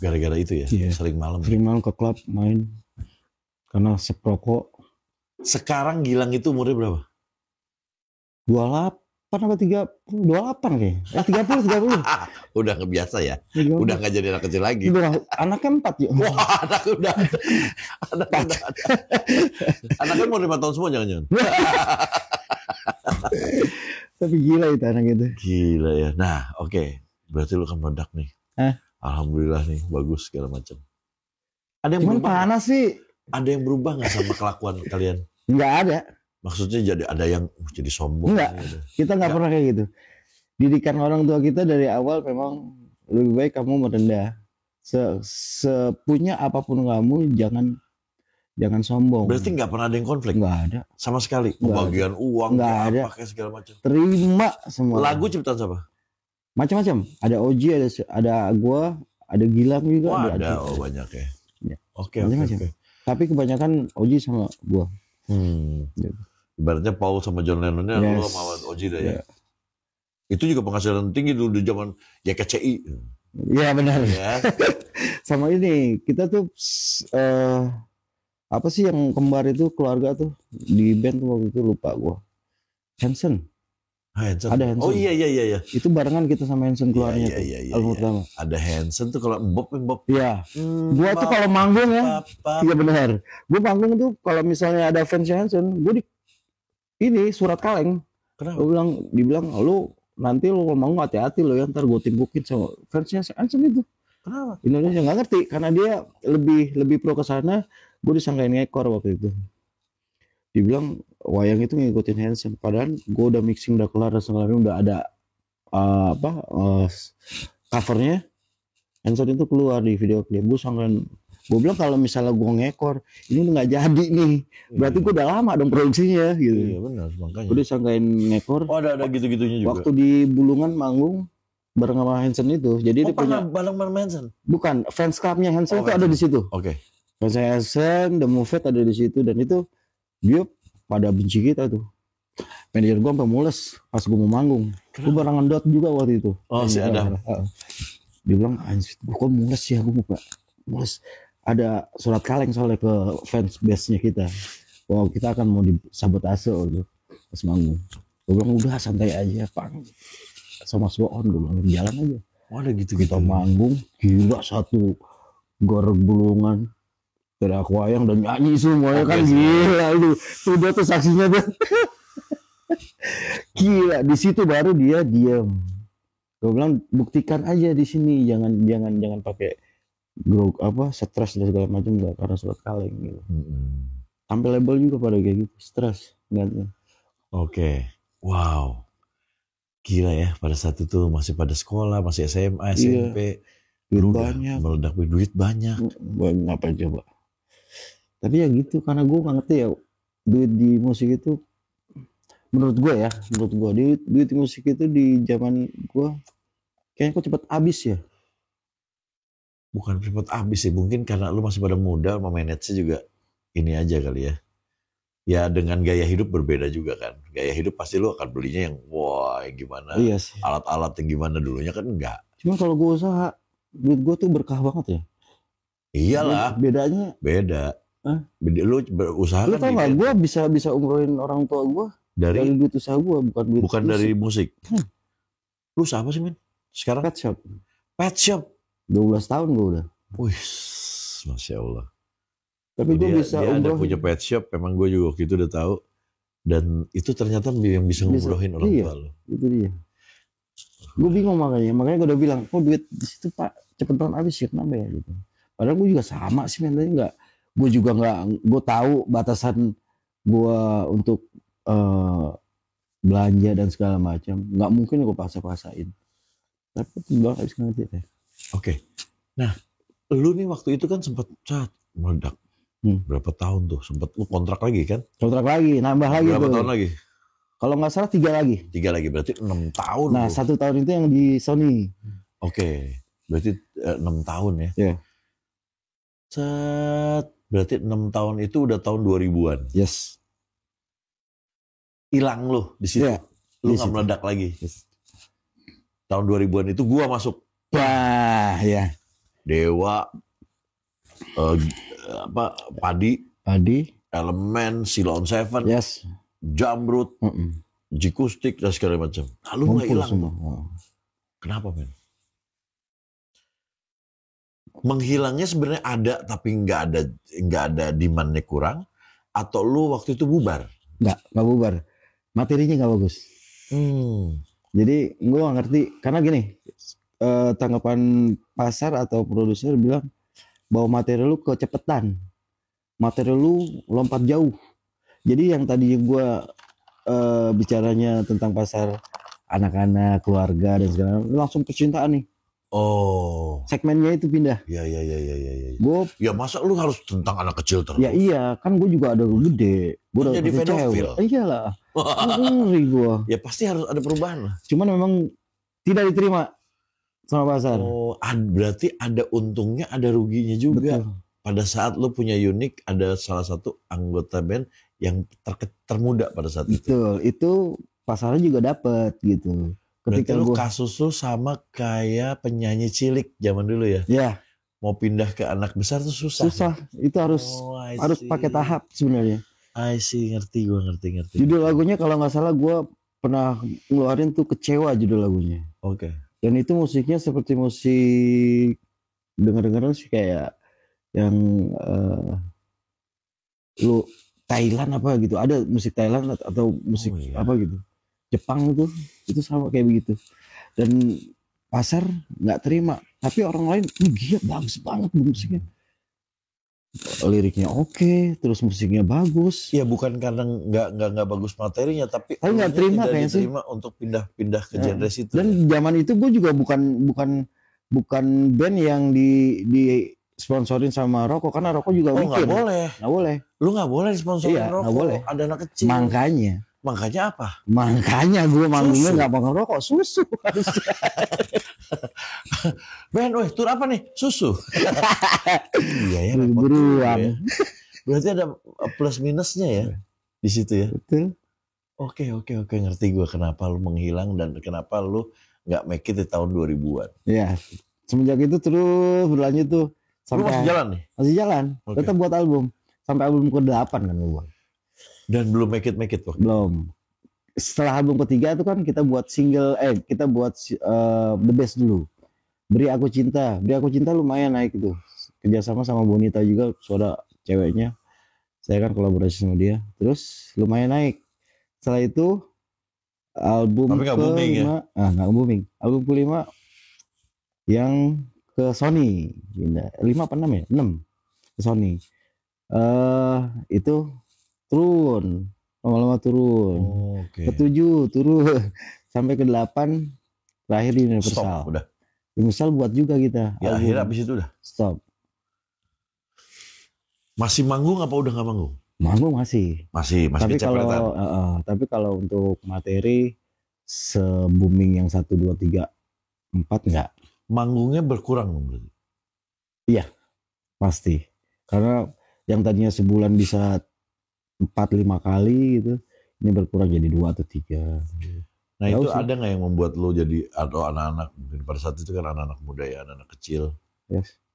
Gara-gara itu ya? Iya. Sering malam ke klub main. Karena seprokok. Sekarang Gilang itu umurnya berapa? 28 apa 28 kayaknya. 30. Udah ngebiasa ya? 30. Udah nggak jadi anak kecil lagi? Udah, anaknya 4 ya? Wah, anaknya mau 5 tahun semua jangan-jangan? Tapi gila itu anak itu. Gila ya. Nah, oke. Berarti lu kan meledak nih. Alhamdulillah nih, bagus segala macam. Ada yang berubah panas sih. Ada yang berubah nggak sama kelakuan kalian? Nggak ada. Maksudnya jadi ada yang jadi sombong? Enggak. Gitu. Kita nggak pernah kayak gitu. Didikan orang tua kita dari awal memang lebih baik kamu merendah. Sepunya apapun kamu jangan sombong. Berarti nggak pernah ada yang konflik? Nggak ada. Sama sekali? Pembagian uang, nggak ada. Pakai segala macam. Terima semua. Lagu ciptaan siapa? Macam-macam. Ada Oji, ada gua, ada Gilang juga. Oh, ada. Oh, banyak ya. Oke. Tapi kebanyakan Oji sama gua. Gitu. Ibaratnya Paul sama John Lennonnya lu sama Oji dah ya. Itu juga penghasilan tinggi dulu di zaman YKCI. Iya benar. Ya. Sama ini kita tuh apa sih yang kembar itu keluarga tuh di band tuh waktu itu lupa gua. Hanson. Ada Hanson. Oh iya. Itu barengan kita sama Hanson keluarnya tuh. Album pertama. Ada Hanson tuh kalau Bob. Iya. Gua tuh kalau manggung ya. Iya benar. Gua manggung tuh kalau misalnya ada fans Hanson, gua ini surat kaleng. Kenapa? Dibilang lu nanti lu ngomong hati-hati lo ya, ntar gue timbukin sama fansnya Hanson itu. Kenapa? Indonesia nggak ngerti karena dia lebih pro ke sana. Gue disangkain ngekor waktu itu. Dibilang wayang itu ngikutin Hanson, padahal gue udah mixing udah kelar dan segala udah ada covernya. Hanson itu keluar di video klip. Gue bilang kalau misalnya gue ngekor, ini nggak jadi nih. Berarti gue udah lama dong produksinya gitu. Iya benar, makanya. Gue disangkain ngekor. Oh ada gitu-gitunya juga. Waktu di Bulungan manggung bareng sama Hanson itu. Jadi dia punya bareng Hanson. Bukan, fans clubnya Hanson itu ada di situ. Oke. Fans Hanson, The Moved ada di situ dan itu dia pada benci kita tuh. Manajer gue sampai mules pas gue mau manggung. Gue barengan Dot juga waktu itu. Oh si Adam. Dia bilang, anjir, gue mules ya, gue mules. Ada surat kaleng soalnya ke fans base-nya kita. Wow, kita akan mau disabotase gitu pas manggung. Gue bilang udah santai aja, Pang. Sama Swon gue bilang jalan aja. Oh, ada gitu. Kita manggung, gila satu goreng Bulungan. Teriak wayang dan nyanyi semuanya kan gila lu. Udah tuh saksinya tuh. Gila, di situ baru dia diam. Gue bilang buktikan aja di sini, jangan pakai stres dan segala macam enggak karena surat kaleng gitu. Sampai label juga pada kayak gitu, stres enggaknya. Oke. Wow. Gila ya, pada saat itu masih pada sekolah, masih SMA, SMP. Duit banyak. Meledak duit banyak. Banyak apa coba. Tapi ya gitu, karena gue gak ngerti ya, duit di musik itu, menurut gue duit di musik itu di zaman gue, kayaknya kok cepet habis ya. Bukan cepet habis sih, mungkin karena lu masih pada muda, memanage juga ini aja kali ya. Ya dengan gaya hidup berbeda juga kan. Gaya hidup pasti lu akan belinya yang wah yang gimana. Iya sih. Alat-alat yang gimana dulunya kan enggak. Cuma kalau gue usaha, duit gue tuh berkah banget ya. Iyalah. Bedanya. Beda. Beda lu berusaha lu kan. Lu tau gak gue bisa umrohin orang tua gue dari duit usaha gue, bukan duit bukan musik. Dari musik. Lu usaha apa sih men? Sekarang? Pet shop. 12 tahun gue udah. Wih, Masya Allah. Tapi gue bisa dia ada punya pet shop, memang gue juga waktu itu udah tahu. Dan itu ternyata yang bisa ngumrohin orang tua lo. Itu dia. Gue bingung makanya gue udah bilang, duit di situ Pak cepet banget habis ya, kenapa ya gitu. Padahal gue juga sama sih men, enggak. Gue juga nggak, gue tahu batasan gue untuk belanja dan segala macam. Nggak mungkin gue paksa-paksain. Tapi gue habis ngerti deh. Oke. Nah, lu nih waktu itu kan sempat meledak. Berapa tahun tuh? Sempat lu kontrak lagi kan? Kontrak lagi, nambah lagi. Berapa tahun lagi? Kalau nggak salah 3 lagi. 3 lagi, berarti 6 tahun. Nah, tuh. 1 tahun itu yang di Sony. Oke. Berarti 6 tahun ya? Iya. Berarti 6 tahun itu udah tahun 2000-an? Yes. hilang lu di situ. Lu nggak meledak lagi. Tahun 2000-an itu gua masuk. Wah, ya. Dewa, Padi, Elemen, Silon Seven, Jamrud, Jikustik dan segala macam. Lalu nggak hilang. Kenapa, men? Menghilangnya sebenarnya ada, tapi nggak ada demandnya kurang, atau lu waktu itu bubar? Nggak bubar. Materinya nggak bagus. Jadi gue nggak ngerti, karena gini, tanggapan pasar atau produser bilang bahwa materi lu kecepetan, materi lu lompat jauh. Jadi yang tadi gue bicaranya tentang pasar anak-anak, keluarga dan segala macam, langsung percintaan nih. Oh. Segmennya itu pindah. Iya. Gue. Ya masa lu harus tentang anak kecil terus? Ya iya, kan gue juga ada gede. Gue udah jadi pedofil. Iyalah. Ngeri gue. Ya pasti harus ada perubahan lah. Cuman memang tidak diterima sama pasar. Oh, berarti ada untungnya, ada ruginya juga. Betul. Pada saat lu punya unik, ada salah satu anggota band yang termuda pada saat itu. Betul, itu pasarnya juga dapat gitu. Ketika lu kasus lu sama kayak penyanyi cilik zaman dulu ya? Iya. Mau pindah ke anak besar tuh susah. Susah, ya? Itu harus pakai tahap sebenarnya. I see, ngerti. Judul lagunya kalau nggak salah gue pernah ngeluarin tuh Kecewa judul lagunya. Oke. Dan itu musiknya seperti musik denger-dengeran sih kayak yang lu Thailand apa gitu. Ada musik Thailand atau musik apa gitu. Jepang itu sama kayak begitu. Dan pasar nggak terima, tapi orang lain gila bagus banget musiknya, liriknya oke, terus musiknya bagus. Ya bukan karena nggak bagus materinya, tapi nggak terima kayaknya sih untuk pindah ke genre situ. Dan zaman itu gue juga bukan band yang di sponsorin sama rokok, karena rokok juga nggak boleh. Lu nggak boleh sponsorin rokok. Nggak boleh. Ada anak kecil. Makanya apa? Makanya gue manggungnya nggak mau ngerokok, susu. Ben, tur apa nih? Susu. Iya ya. Buruan. Berarti ada plus minusnya ya di situ ya. Betul. Oke, ngerti gue kenapa lu menghilang dan kenapa lu nggak make it di tahun 2000-an. Iya. Semenjak itu terus berlanjut tuh. Lu masih jalan nih? Masih jalan. Okay. Tetap buat album. Sampai album ke-8 kan gue. Dan belum make it waktu. Belum. Setelah album ketiga itu kan kita buat single, kita buat The Best dulu. Beri Aku Cinta lumayan naik itu. Kerjasama sama Bonita juga, suara ceweknya. Saya kan kolaborasi sama dia. Terus lumayan naik. Setelah itu album ke-5, nggak booming. Album ke-5 yang ke Sony. 5 apa 6 ya? 6 ke Sony. Itu turun, lama-lama turun. Ke-7 turun, sampai ke-8 terakhir di Universal. Stop, udah. Universal buat juga kita. Ya akhirnya abis itu udah. Stop. Masih manggung apa udah nggak manggung? Manggung masih kecapetan. Tapi kalau untuk materi se-booming yang 1, 2, 3, 4 enggak. Manggungnya berkurang berarti? Iya, pasti. Karena yang tadinya sebulan bisa 4-5 kali gitu, ini berkurang jadi 2 atau 3. Nah itu ada nggak yang membuat lo jadi, atau anak-anak mungkin pada saat itu kan anak-anak muda ya, anak-anak kecil,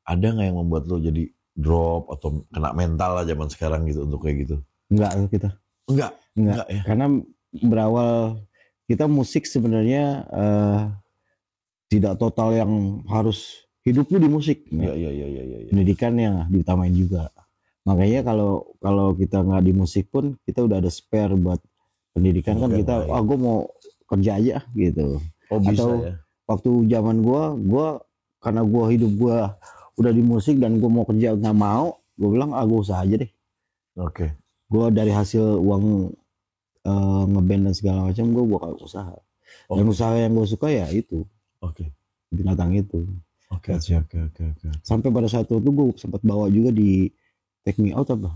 ada nggak yang membuat lo jadi drop atau kena mental lah zaman sekarang gitu untuk kayak gitu? Enggak kita. Enggak ya. Karena berawal kita musik sebenarnya tidak total yang harus hidup lu di musik. Iya. Pendidikan yang diutamain juga. Makanya kalau kita nggak di musik pun kita udah ada spare buat pendidikan kan kita. Gue mau kerja aja gitu. Bisa atau ya. Waktu zaman gue karena gue hidup gue udah di musik dan gue mau kerja nggak mau, gue bilang gue usaha aja deh. Oke. Gue dari hasil uang ngeband dan segala macam gue buka usaha. Dan usaha yang gue suka ya itu. Binatang itu. Oke. Sampai pada saat itu gue sempat bawa juga di Take Me Out apa?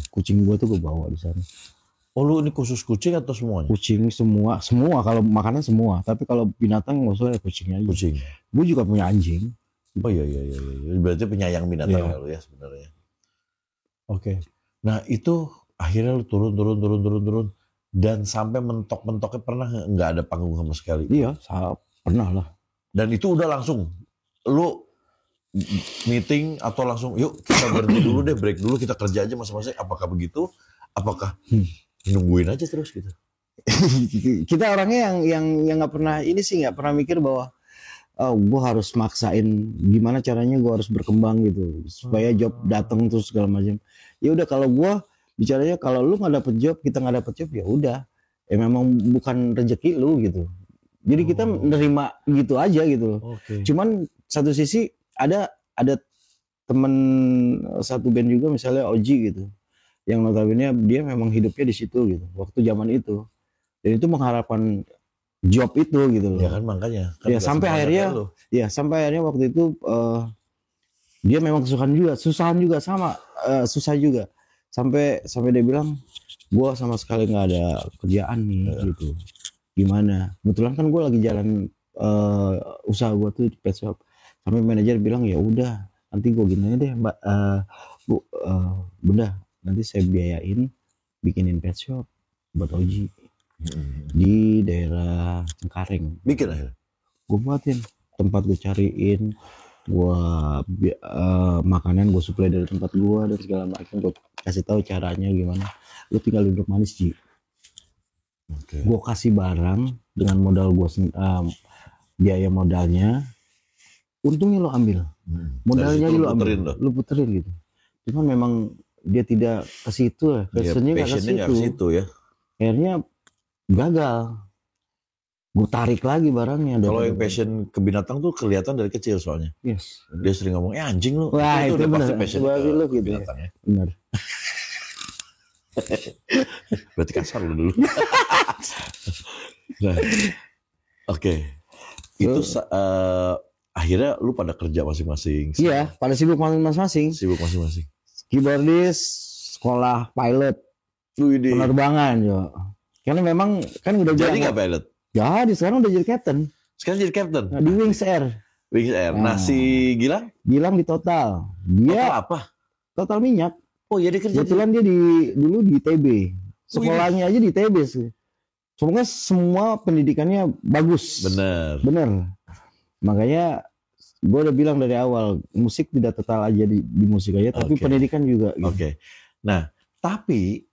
Kucing gue tuh gue bawa di sana. Oh lu ini khusus kucing atau semuanya? Kucing semua kalau makanan semua. Tapi kalau binatang nggak usah ya kucingnya aja. Kucing. Gue juga punya anjing. Oh iya. Berarti penyayang binatang lu ya sebenarnya. Oke. Nah itu akhirnya lu turun. Dan sampai mentok-mentoknya pernah nggak ada panggung sama sekali? Iya, pernah lah. Dan itu udah langsung lu meeting atau langsung yuk kita berhenti dulu deh, break dulu, kita kerja aja masing-masing. Apakah begitu? Apakah nungguin aja terus gitu? Kita orangnya yang nggak pernah ini sih, nggak pernah mikir bahwa gue harus maksain gimana caranya gue harus berkembang gitu supaya job datang terus segala macam. Ya udah, kalau gue bicaranya kalau lu nggak dapet job, kita nggak dapet job, ya udah, ya memang bukan rezeki lu gitu. Jadi kita menerima gitu aja gitu. Cuman satu sisi ada temen satu band juga misalnya Oji gitu, yang notabene dia memang hidupnya di situ gitu waktu zaman itu, dan itu mengharapkan job itu gitu loh. Ya kan makanya. Kan ya sampai akhirnya waktu itu dia memang susahan juga sama susah juga sampai dia bilang gua sama sekali nggak ada kerjaan nih gitu. Gimana? Kebetulan kan gue lagi jalan usaha gue tuh di pet shop. Sampai manajer bilang ya udah nanti gue gini deh Mbak, Bunda, nanti saya biayain bikinin pet shop buat Oji di daerah Cengkareng. Bikin akhirnya? Gue buatin tempat, gue cariin, gue makanan gue suplai dari tempat gue dan segala macam. Gue kasih tahu caranya gimana. Lu tinggal duduk manis Ji. Gue kasih barang dengan modal gue biaya modalnya, untungnya lo ambil, modalnya lo puterin gitu. Cuman memang dia tidak ke situ ya, passionnya nggak ke situ ya. Akhirnya gagal. Gue tarik lagi barangnya. Kalau yang passion ke binatang tuh kelihatan dari kecil soalnya. Yes. Dia sering ngomong anjing lo. Wah itu udah bener. Pasti passion ke gitu binatang ya. Benar. Berarti kasar lo dulu. Nah, oke. Itu akhirnya lu pada kerja masing-masing. Iya, pada sibuk masing-masing. Keyboardis, sekolah pilot, penerbangan yo. Karena memang kan udah jadi nggak pilot? Jadi sekarang udah jadi captain. Nah, di Wings Air. Nah, si Gilang di Total. Dia apa? Total minyak. Oh iya, dia kerja. Kebetulan dia dulu di TB. Sekolahnya aja di TB sih. Semoga semua pendidikannya bagus. Bener. Makanya gue udah bilang dari awal, musik tidak total aja di musik aja, tapi pendidikan juga. Gitu. Oke. Nah, tapi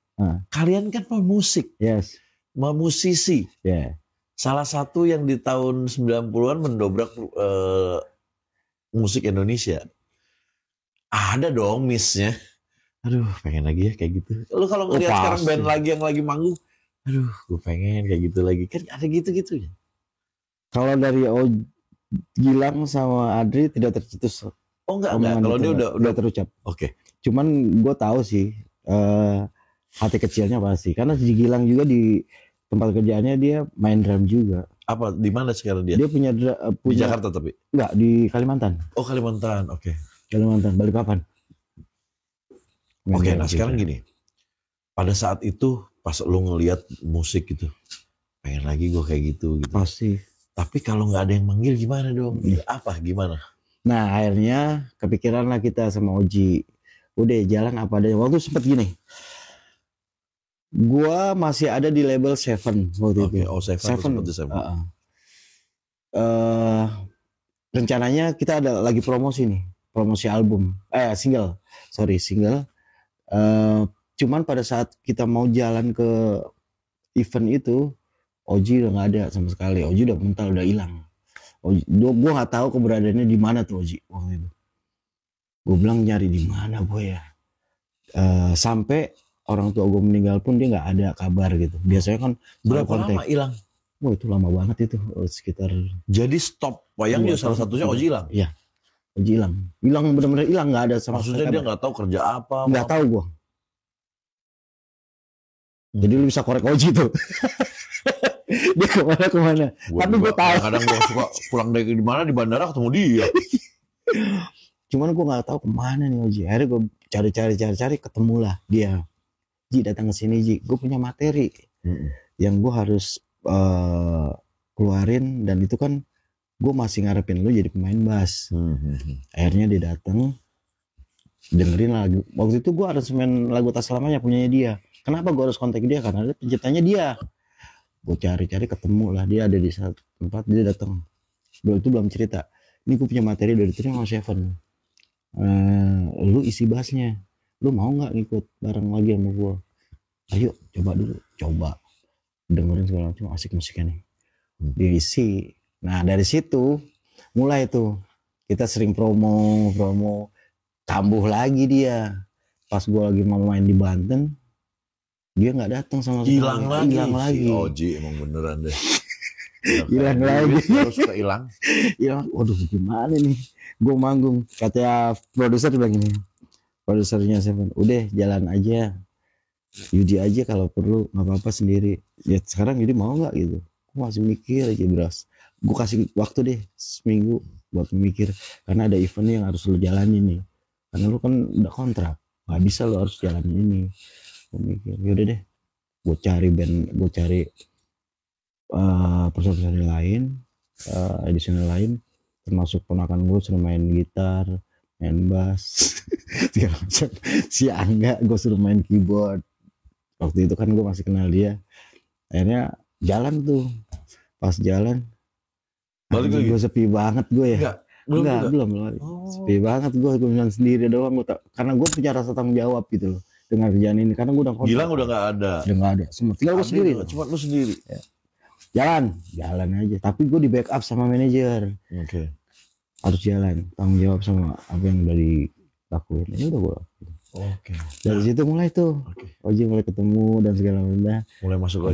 kalian kan pemusik. Yes. Musisi. Yeah. Salah satu yang di tahun 90-an mendobrak musik Indonesia. Ada dong miss-nya. Aduh, pengen lagi ya kayak gitu. Lu kalau ngeliat sekarang band lagi yang lagi manggung, aduh, gue pengen kayak gitu lagi. Kan ada gitu-gitunya. Kalau dari Gilang sama Adri tidak tercetus. Oh enggak. Kalau dia udah terucap. Oke. Cuman gue tahu sih hati kecilnya pasti. Karena si Gilang juga di tempat kerjaannya dia main drum juga. Apa? Di mana sekarang dia? Dia punya di Jakarta tapi? Enggak, di Kalimantan. Oh Kalimantan, oke. Kalimantan, Balikpapan. Oke, nah sekarang gini. Pada saat itu pas lu ngelihat musik gitu, pengen lagi gue kayak gitu. Pasti. Tapi kalau nggak ada yang manggil gimana dong? Gimana? Nah akhirnya kepikiran lah kita sama Oji. Udah jalan apa adanya. Waktu sempet gini. Gua masih ada di label Seven waktu itu. Oh Seven. Rencananya kita ada lagi promosi nih. Promosi album. Single. Cuman pada saat kita mau jalan ke event itu, Oji udah nggak ada sama sekali. Oji udah mental, udah hilang. Gue nggak tahu keberadaannya di mana tuh Oji waktu itu. Gue bilang nyari di mana boy ya. Sampai orang tua gue meninggal pun dia nggak ada kabar gitu. Biasanya kan berapa lama hilang? Wah itu lama banget itu, sekitar. Jadi stop wayang juga salah satunya Oji hilang. Iya. Oji hilang benar-benar hilang, nggak ada sama. Maksudnya dia nggak tahu kerja apa? Nggak tahu gue. Jadi lu bisa korek Oji tuh. Dia kemana. Tapi gue tahu. Kadang gue suka pulang dari di mana di bandara ketemu dia. Cuman gue nggak tahu kemana nih Oji. Akhirnya gue cari ketemulah dia. Ji datang ke sini Ji. Gue punya materi yang gue harus keluarin, dan itu kan gue masih ngarepin lu jadi pemain bass. Akhirnya dia datang. dengerin lagu. Waktu itu gue aransemen lagu Tak Selamanya punyanya dia. Kenapa gue harus kontak dia? Karena dia penciptanya dia. Gue cari-cari ketemu lah, dia ada di satu tempat, dia datang. Sebelum itu belum cerita. Ini gue punya materi dari Three sama Seven. Lu isi bassnya. Lu mau nggak ngikut bareng lagi sama gue? Ayo coba dulu, coba dengerin segala macam, asik musiknya nih. Diisi. Nah dari situ mulai tuh kita sering promo. Kambuh lagi dia. Pas gue lagi mau main di Banten, dia nggak datang sama sekali. Hilang lagi. Si Oji emang beneran deh. Hilang lagi. Terus hilang. Waduh gimana nih? Gue manggung. Kata produser bilang gini. Produsernya Seven, udah jalan aja. Yudi aja kalau perlu, nggak apa-apa sendiri. Ya sekarang Yudi mau nggak gitu? Gue masih mikir aja beras. Gue kasih waktu deh seminggu buat mikir. Karena ada event yang harus lu jalanin nih. Karena lu kan udah kontrak, nggak bisa lu harus jalanin ini. Gue mikir, yaudah deh, gue cari band, gue cari personil lain, edisional lain, termasuk ponakan gue suruh main gitar, main bass, segala macam. Si Angga gue suruh main keyboard. Waktu itu kan gue masih kenal dia. Akhirnya jalan tuh, pas jalan, gue sepi banget gue ya. Belum. Sepi banget gue bilang sendiri doang. Karena gue punya rasa tanggung jawab gitu loh dengan kerjaan ini. Karena gue udah kontrak. Gilang udah nggak ada. Semua tinggal gue sendiri. Cuma lu sendiri. Ya. Jalan aja. Tapi gue di backup sama manajer. Oke. Harus jalan. Tanggung jawab sama apa yang udah dilakuin. Ini udah gue lakuin. Oke. Dari situ mulai tuh. Oji mulai ketemu dan segala macam. Mulai masuk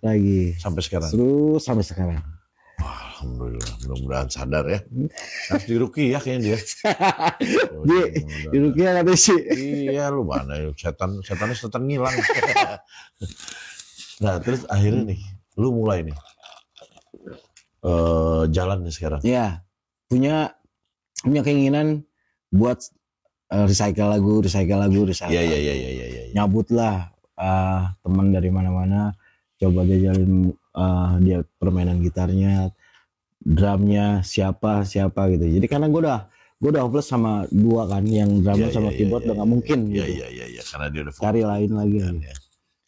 lagi. Sampai sekarang. Terus sampai sekarang. Alhamdulillah, mudah-mudahan sadar ya. Harus diruqyah kayaknya dia. Diruqyah katanya sih. Iya, lu mana setannya ngilang. Nah, terus akhirnya nih, lu mulai nih jalan nih sekarang. Iya, punya keinginan buat recycle lagu. Iya. Nyabut lah teman dari mana-mana, coba jajalin dia permainan gitarnya, drumnya siapa gitu. Jadi karena gue udah hopeless sama dua kan, yang drum sama keyboard udah nggak mungkin gitu. Iya, karena dia udah cari lain lagi.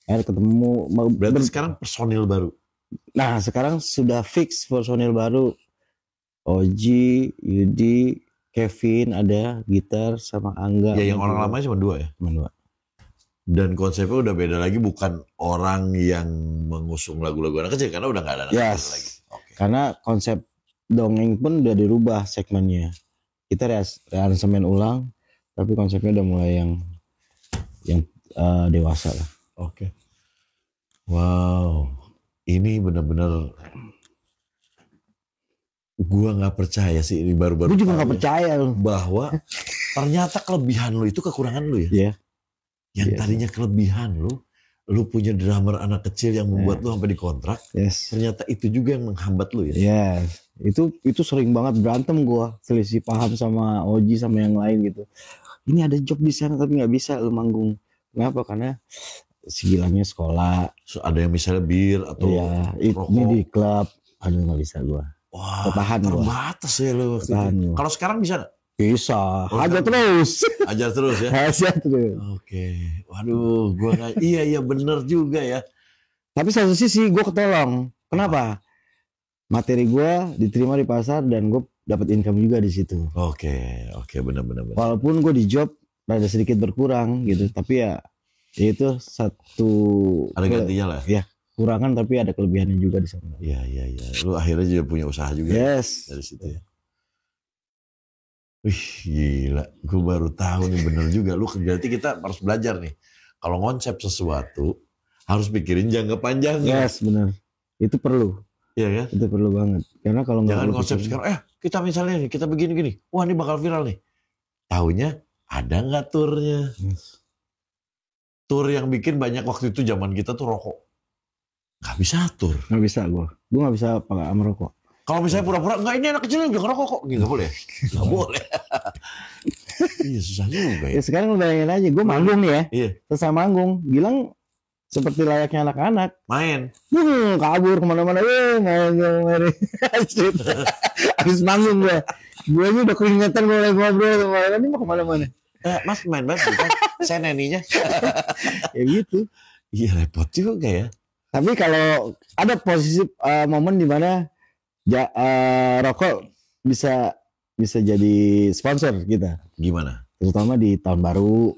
Akhirnya ketemu. Berarti sekarang personil baru. Nah sekarang sudah fix personil baru. Oji, Yudi, Kevin ada gitar sama Angga. Ya yang orang lamanya cuma dua ya. Cuma dua. Dan konsepnya udah beda lagi, bukan orang yang mengusung lagu-lagu anak kecil karena udah nggak ada anak kecil lagi. Okay. Karena konsep dongeng pun udah dirubah segmennya. Kita rearansemen ulang, tapi konsepnya udah mulai yang dewasa lah. Oke. Wow, ini benar-benar gua nggak percaya sih, ini baru-baru. Gue juga nggak percaya loh bahwa ternyata kelebihan lu itu kekurangan lu ya. Iya. Yang tadinya kelebihan lu punya drummer anak kecil yang membuat lu sampai dikontrak. Yes. Ternyata itu juga yang menghambat lu ya. Yes. Itu sering banget berantem gua, selisih paham sama Oji sama yang lain gitu. Ini ada job di sana tapi nggak bisa lu manggung. Kenapa? Karena si Gilangnya sekolah. So, ada yang misalnya bir atau rokok. Ini di klub. Aduh nggak bisa gua. Wah, terbatas ya lu. Kalau sekarang bisa nggak? Bisa. Ajar terus ya. Ajar terus. Oke. Waduh, gua nggak. Iya bener juga ya. Tapi satu sisi gue ketolong. Kenapa? Materi gue diterima di pasar dan gue dapat income juga di situ. Oke, benar. Walaupun gue di job rada sedikit berkurang gitu, tapi ya itu satu. Ada gantinya lah. Ya, kurangan tapi ada kelebihannya juga di sana. Iya. Lu akhirnya juga punya usaha juga. Yes. Dari situ ya. Wih gila, gue baru tahu nih, bener juga. Lu berarti kita harus belajar nih. Kalau konsep sesuatu harus pikirin jangka panjangnya. Yes, benar. Itu perlu. Iya kan? Itu perlu banget. Karena kalau jangan konsep sekarang, kita misalnya nih, kita begini. Wah ini bakal viral nih. Taunya ada nggak turnya? Yes. Tur yang bikin banyak waktu itu zaman kita tuh rokok. Nggak bisa tur. Nggak bisa gue nggak bisa pakai merokok. Kalau misalnya pura-pura, enggak ini anak kecil yang ngerokok kok. Nggak boleh. Nggak boleh. Iya susah juga ya. Sekarang lu bayangin aja, gue manggung nih ya. Iya. Selesai manggung, Gilang seperti layaknya anak-anak. Main. Kabur kemana-mana. Main. Habis manggung gue. Gue aja udah keringetan mulai ngobrol sama orang ini mau kemana-mana. Mas main bass bukan? Saya neninya. Ya gitu. Iya repot juga ya. Tapi kalau ada posisi momen di mana rokok bisa jadi sponsor kita. Gimana? Terutama di tahun baru.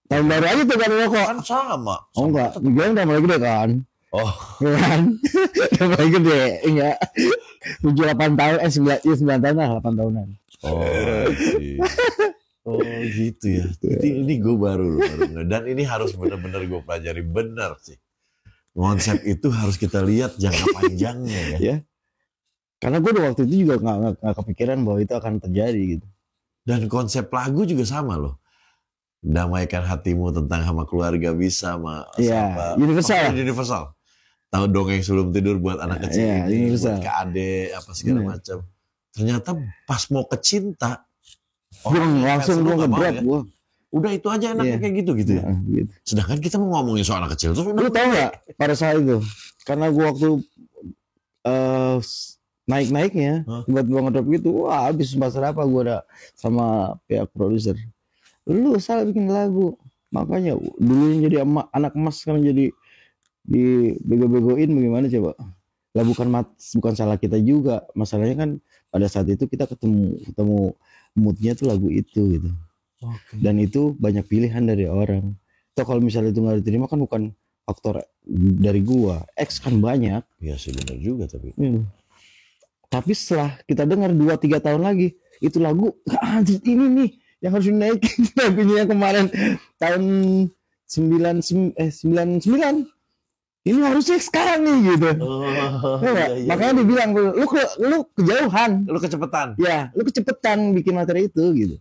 Tahun baru aja tuh kan rokok. Kan sama. Oh enggak, gue udah mulai gede kan. Oh. Kan? Udah mulai gede, enggak. 7-8 tahun, 9 tahun lah, 8 tahunan. Oh gitu ya. Ini gue baru. Dan ini harus benar-benar gue pelajari benar sih. Konsep itu harus kita lihat jangka panjangnya ya. Karena gue waktu itu juga nggak kepikiran bahwa itu akan terjadi gitu. Dan konsep lagu juga sama loh. Damaikan hatimu tentang sama keluarga bisa sama universal. Tahu dongeng sebelum tidur buat anak kecil ini, buat ke ade apa segala macam. Ternyata pas mau ke cinta, langsung gue ngebret gue. Udah itu aja enaknya kayak gitu ya. Gitu. Sedangkan kita mau ngomongin soal anak kecil tuh. Lu tahu nggak pada saat itu? Karena gue waktu naik-naiknya tiba-tiba ngedrop gitu, wah habis bahasa apa gue udah sama pihak produser. Lu salah bikin lagu, makanya dulunya jadi anak emas sekarang jadi dibego-begoin bagaimana coba? Lah bukan salah kita juga, masalahnya kan pada saat itu kita ketemu moodnya tuh lagu itu gitu. Dan itu banyak pilihan dari orang. Toh kalau misalnya itu nggak diterima kan bukan faktor dari gua, X kan banyak. Iya sih benar juga tapi. Tapi setelah kita dengar 2-3 tahun lagi, itu lagu anjir ini nih yang harus dinaikin lagunya yang kemarin tahun 99 ini harusnya sekarang nih gitu. Iya. Makanya dibilang lu kejauhan, lu kecepatan. Ya, lu kecepatan bikin materi itu gitu.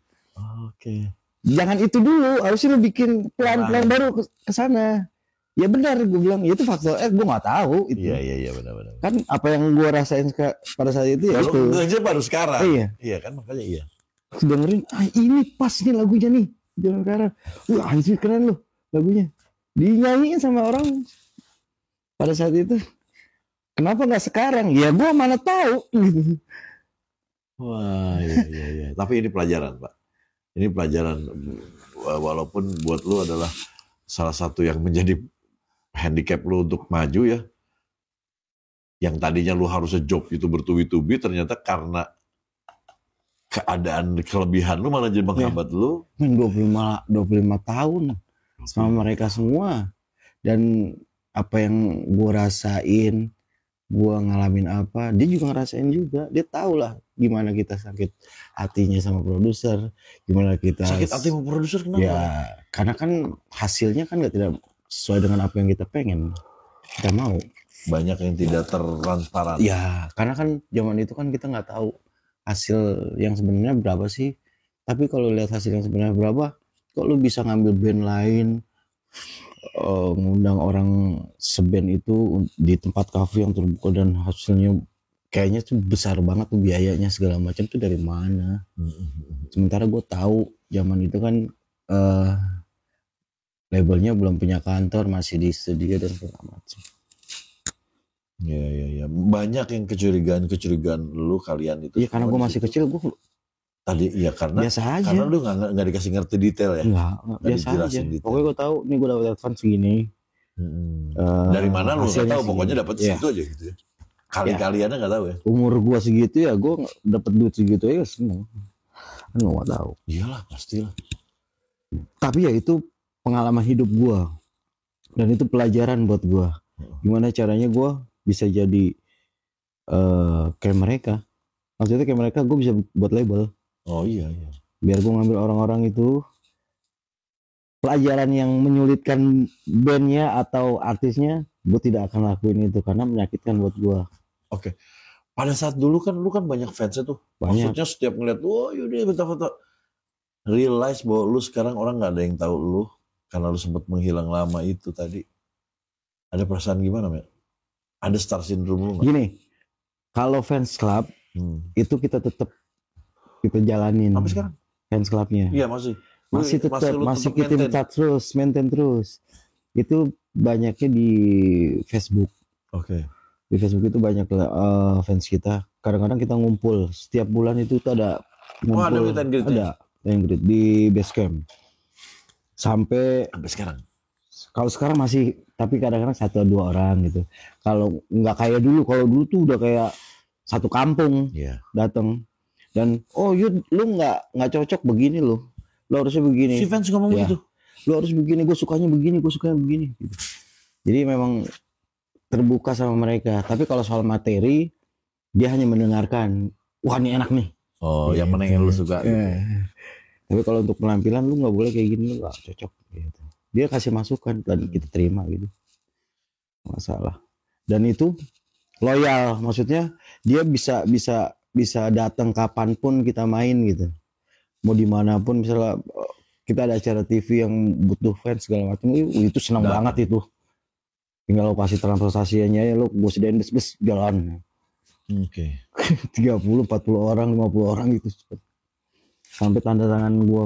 Jangan itu dulu, harusnya lu bikin pelan-pelan baru ke sana. Ya benar gue bilang, itu faktor gue nggak tahu itu. Iya benar. Kan apa yang gue rasain pada saat itu ya itu. Aja baru sekarang. Iya kan makanya iya. Dengerin, ini pas nih lagunya nih, jalan sekarang. Wah anjir keren loh lagunya. Dinyanyiin sama orang pada saat itu. Kenapa nggak sekarang? Ya gua mana tahu. Gitu. Wah iya. Tapi ini pelajaran Pak. Ini pelajaran walaupun buat lu adalah salah satu yang menjadi handicap lu untuk maju ya. Yang tadinya lu harusnya job itu bertubi-tubi ternyata karena keadaan kelebihan lu malah jadi menghambat lu. 25 tahun sama mereka semua. Dan apa yang gue rasain, gue ngalamin apa, dia juga ngerasain juga. Dia tahu lah gimana kita sakit hatinya sama produser, gimana kita sakit hati sama produser kenapa? Ya karena kan hasilnya kan tidak sesuai dengan apa yang kita pengen, kita mau. Banyak yang tidak transparan. Ya karena kan zaman itu kan kita nggak tahu hasil yang sebenarnya berapa sih. Tapi kalau lihat hasil yang sebenarnya berapa, kok lu bisa ngambil band lain, ngundang orang seband itu di tempat kafe yang terbuka dan hasilnya kayaknya tuh besar banget tuh biayanya segala macam tuh dari mana. Sementara gue tahu zaman itu kan labelnya belum punya kantor, masih di studio dan segala macam. Ya. Banyak yang kecurigaan lu kalian itu. Iya karena gue masih kecil, gue tadi ya karena biasa aja. Karena lu nggak dikasih ngerti detail ya. Enggak biasa aja. Pokoknya gue tahu nih gue dapat advance segini. Dari mana lu nggak tahu, pokoknya dapat segitu aja gitu ya. Kalian-kaliannya nggak tahu ya. Umur gue segitu ya, gue dapat duit segitu ya seneng. Kan nggak tahu. Iyalah pastilah. Tapi ya itu pengalaman hidup gue dan itu pelajaran buat gue. Gimana caranya gue bisa jadi kayak mereka. Maksudnya kayak mereka gue bisa buat label. Oh iya. Biar gue ngambil orang-orang itu, pelajaran yang menyulitkan bandnya atau artisnya, gue tidak akan lakuin itu karena menyakitkan buat gue. Oke. Pada saat dulu kan lu kan banyak fansnya tuh. Banyak. Maksudnya setiap ngeliat, oh yaudah foto-foto. Realize bahwa lu sekarang orang nggak ada yang tahu lu karena lu sempat menghilang lama itu tadi. Ada perasaan gimana, men? Ada star syndrome lu nggak? Gini, kalau fans club itu kita tetap kita jalanin. Sampai sekarang? Fans clubnya. Iya masih tetap masih kita maintain terus. Itu banyaknya di Facebook. Oke. Di Facebook itu banyak fans kita. Kadang-kadang kita ngumpul setiap bulan itu ada ngumpul. Ada meet and greet. Ada. di Basecamp. Sampai sekarang. Kalau sekarang masih, tapi kadang-kadang 1-2 orang gitu. Kalau nggak kayak dulu, kalau dulu tuh udah kayak satu kampung datang. Dan lu nggak cocok begini lo harusnya begini. Si fans ngomong gitu. Lu harus begini, gue sukanya begini gitu. Jadi memang terbuka sama mereka. Tapi kalau soal materi, dia hanya mendengarkan. Wah, ini enak nih. Yang mana yang lu suka. Gitu. Tapi kalau untuk penampilan lu nggak boleh kayak gini, lu nggak cocok. Gitu. Dia kasih masukan dan kita terima gitu. Masalah. Dan itu loyal, maksudnya dia bisa datang kapanpun kita main gitu. Mau dimanapun, misalnya kita ada acara TV yang butuh fans segala macam, itu senang banget itu. Tinggal lo kasih transportasinya ya, lo gue sediain bus jalan. 30, 40 orang, 50 orang gitu. Sampai tanda tangan gue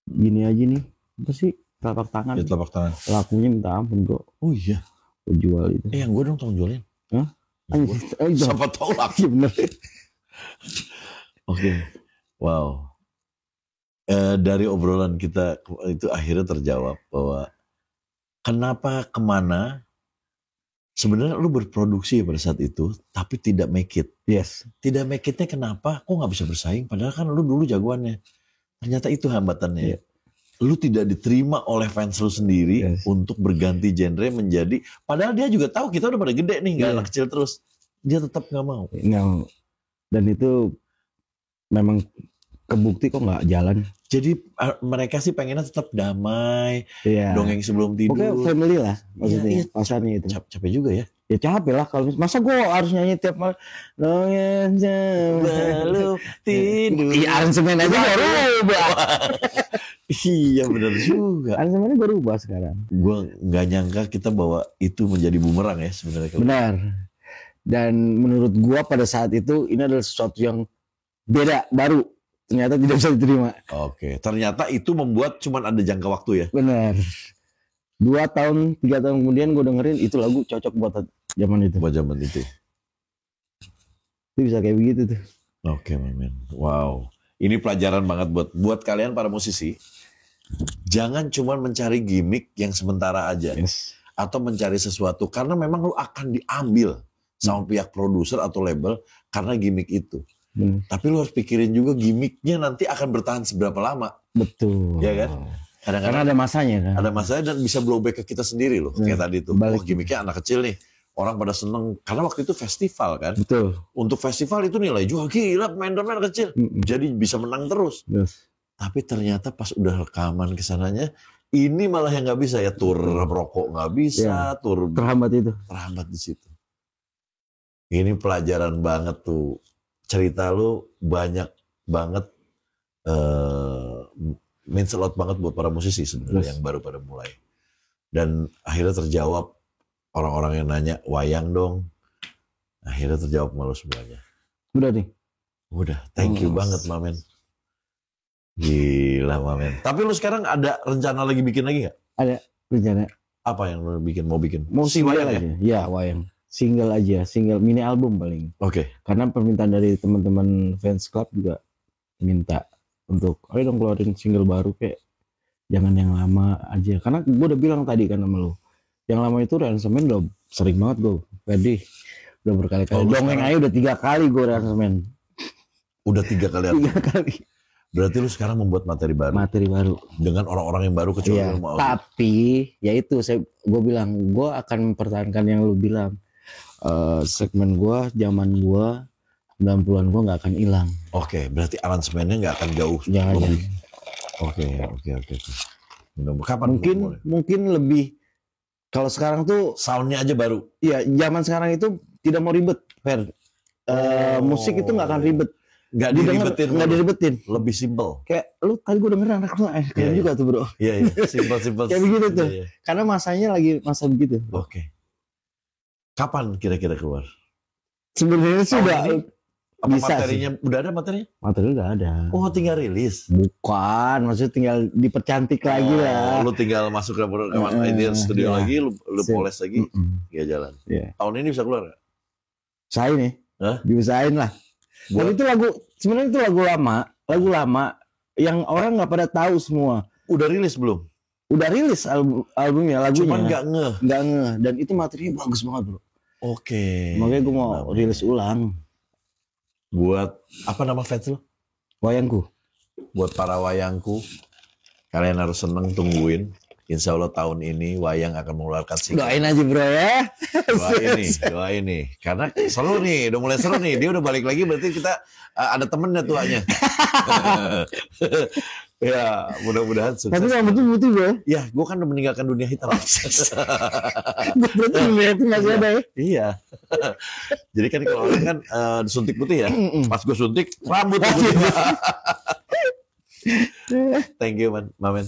gini aja nih. Apa sih? Telapak tangan. Ya, telapak tangan. Lakunya minta ampun bro. Oh iya. Gue jual itu. Yang gue dong tolong jualin. Hah? Siapa tahu laki bener. Oke. Wow. Dari obrolan kita itu akhirnya terjawab bahwa kenapa kemana sebenarnya lu berproduksi pada saat itu tapi tidak make it. Yes. Tidak make itnya kenapa? Kok nggak bisa bersaing? Padahal kan lu dulu jagoannya. Ternyata itu hambatannya. Yeah. Lu tidak diterima oleh fans lu sendiri untuk berganti genre menjadi. Padahal dia juga tahu kita udah pada gede nih, nggak anak kecil terus. Dia tetap nggak mau. Dan itu memang kebukti kok nggak jalan. Jadi mereka sih pengennya tetap damai, dongeng sebelum tidur. Pokoknya family lah maksudnya, pasarnya itu. Capek juga ya? Ya capek lah kalau masa gue harus nyanyi tiap malam. Dongeng sebelum tidur. Iya, aransemen aja baru berubah. Iya benar juga. Aransemennya baru berubah sekarang. Gue nggak nyangka kita bawa itu menjadi bumerang ya sebenarnya. Benar. Dan menurut gue pada saat itu ini adalah sesuatu yang beda, baru. Ternyata tidak bisa diterima. Oke, ternyata itu membuat cuman ada jangka waktu ya? Benar. 2 tahun, 3 tahun kemudian gue dengerin itu lagu cocok buat zaman itu. Buat zaman itu. Itu bisa kayak begitu tuh. Oke, men. Wow. Ini pelajaran banget buat kalian para musisi. Jangan cuman mencari gimmick yang sementara aja. Yes. Atau mencari sesuatu. Karena memang lu akan diambil sama pihak produser atau label karena gimmick itu. Tapi lu harus pikirin juga gimmicknya nanti akan bertahan seberapa lama. Betul. Ya kan? Kadang-kadang karena ada masanya kan. Ada masanya dan bisa blowback ke kita sendiri loh. Kayak tadi tuh. Gimmicknya anak kecil nih. Orang pada seneng. Karena waktu itu festival kan. Betul. Untuk festival itu nilai jual gila. Pemain kecil. Jadi bisa menang terus. Yes. Tapi ternyata pas udah rekaman kesananya. Ini malah yang gak bisa ya. Tur rokok gak bisa. Tur terhambat itu. Terhambat di situ. Ini pelajaran banget tuh. Cerita lu banyak banget means a lot banget buat para musisi sebenarnya yang baru pada mulai. Dan akhirnya terjawab orang-orang yang nanya wayang dong. Akhirnya terjawab malu semuanya. Udah nih. Udah, thank you banget Mamen. Gila Mamen. Tapi lu sekarang ada rencana lagi bikin lagi gak? Ada rencana. Apa yang lu mau bikin? Mau wayang aja. Ya wayang. Single aja, single mini album paling. Oke. Karena permintaan dari teman-teman fans club juga minta untuk ayo dong keluarin single baru kayak jangan yang lama aja. Karena gue udah bilang tadi kan sama lo, yang lama itu aransemen udah sering banget gue. Jadi udah berkali-kali. Dongeng aja udah 3 kali gue aransemen. Udah 3 kali. 3 kali. Berarti lu sekarang membuat materi baru. Materi baru. Dengan orang-orang yang baru kecuali lu mau. Tapi ya itu gue bilang gue akan mempertahankan yang lu bilang. Segmen gue, zaman gue 90-an gue gak akan hilang. Oke, berarti aransemennya gak akan jauh lebih. Oke. Kapan? Mungkin lebih. Kalau sekarang tuh soundnya aja baru. Iya, zaman sekarang itu tidak mau ribet, Fer. Musik itu gak akan ribet. Gak diribetin. Lebih simple. Kayak lu tadi gue denger anak lu keren juga tuh bro. Iya, simple. Kayak begitu tuh. Karena masanya lagi masa begitu. Oke. Kapan kira-kira keluar? Sebenarnya sih udah bisa materinya sih. Udah ada materinya? Materi udah ada. Oh tinggal rilis? Bukan, maksudnya tinggal dipercantik lagi lah. Lu tinggal masuk ke rekaman studio lagi, lu poles lagi, ya jalan. Tahun ini bisa keluar gak? Saya nih, diusahain lah. Dan itu sebenarnya itu lagu lama. yang orang nggak pada tahu semua. Udah rilis belum? Udah rilis albumnya, lagunya. Cuman nggak ngeh. Dan itu materinya bagus banget bro. Oke. Makanya gue mau rilis ulang. Buat apa nama fans lo? Wayangku. Buat para wayangku, kalian harus seneng tungguin. Insya Allah tahun ini Wayang akan mengeluarkan single. Doain aja bro ya. Doain nih. Karena seru nih, udah mulai seru nih. Dia udah balik lagi, berarti kita ada temennya tuanya. Ya, mudah-mudahan sukses. Tapi yang betul bro. Ya, gue kan udah meninggalkan dunia hitam. Berarti dunia itu masih ada ya? Iya. Jadi kan kalau orang kan disuntik putih ya. Pas gue suntik, rambut putih. Thank you Mamen.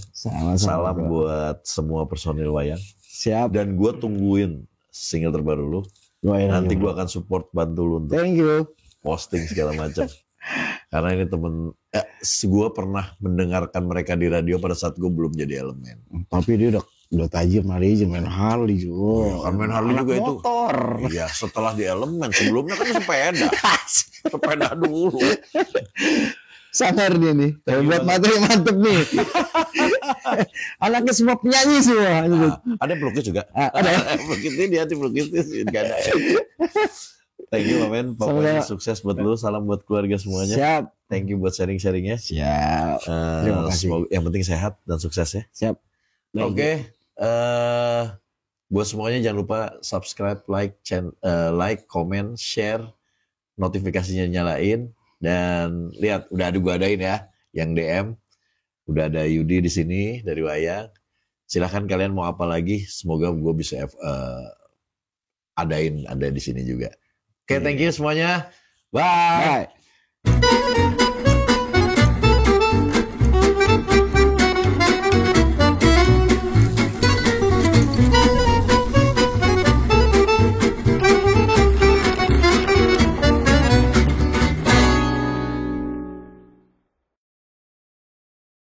Salam buat semua personil Wayang. Siap. Dan gue tungguin single terbaru lu. Nanti gue akan support, bantu lu untuk thank you. Posting segala macam. Karena ini gue pernah mendengarkan mereka di radio pada saat gue belum jadi elemen. Tapi dia udah tajam hari aja main Harley juga. Kan main Harley juga itu. Motor. Iya, setelah di elemen. Sebelumnya kan sepeda. Sepeda dulu. Sangar dia nih. Buat materi mantep nih. Anaknya semua penyanyi semua. Ada pelukis juga. Ada. Pelukis ini dia pelukis gak ada. Thank you Mamen. Pokoknya sukses buat lu. Salam buat keluarga semuanya. Siap. Thank you buat sharing-sharingnya. Siap. Terima kasih. Semoga, yang penting sehat dan sukses ya. Siap. Oke. Buat semuanya jangan lupa subscribe, like, comment, share, notifikasinya nyalain. Dan lihat, udah ada gua adain ya, yang DM. Udah ada Yudi di sini dari Wayang. Silahkan kalian mau apa lagi, semoga gua bisa ada di sini juga. Oke, thank you semuanya. Bye. Bye.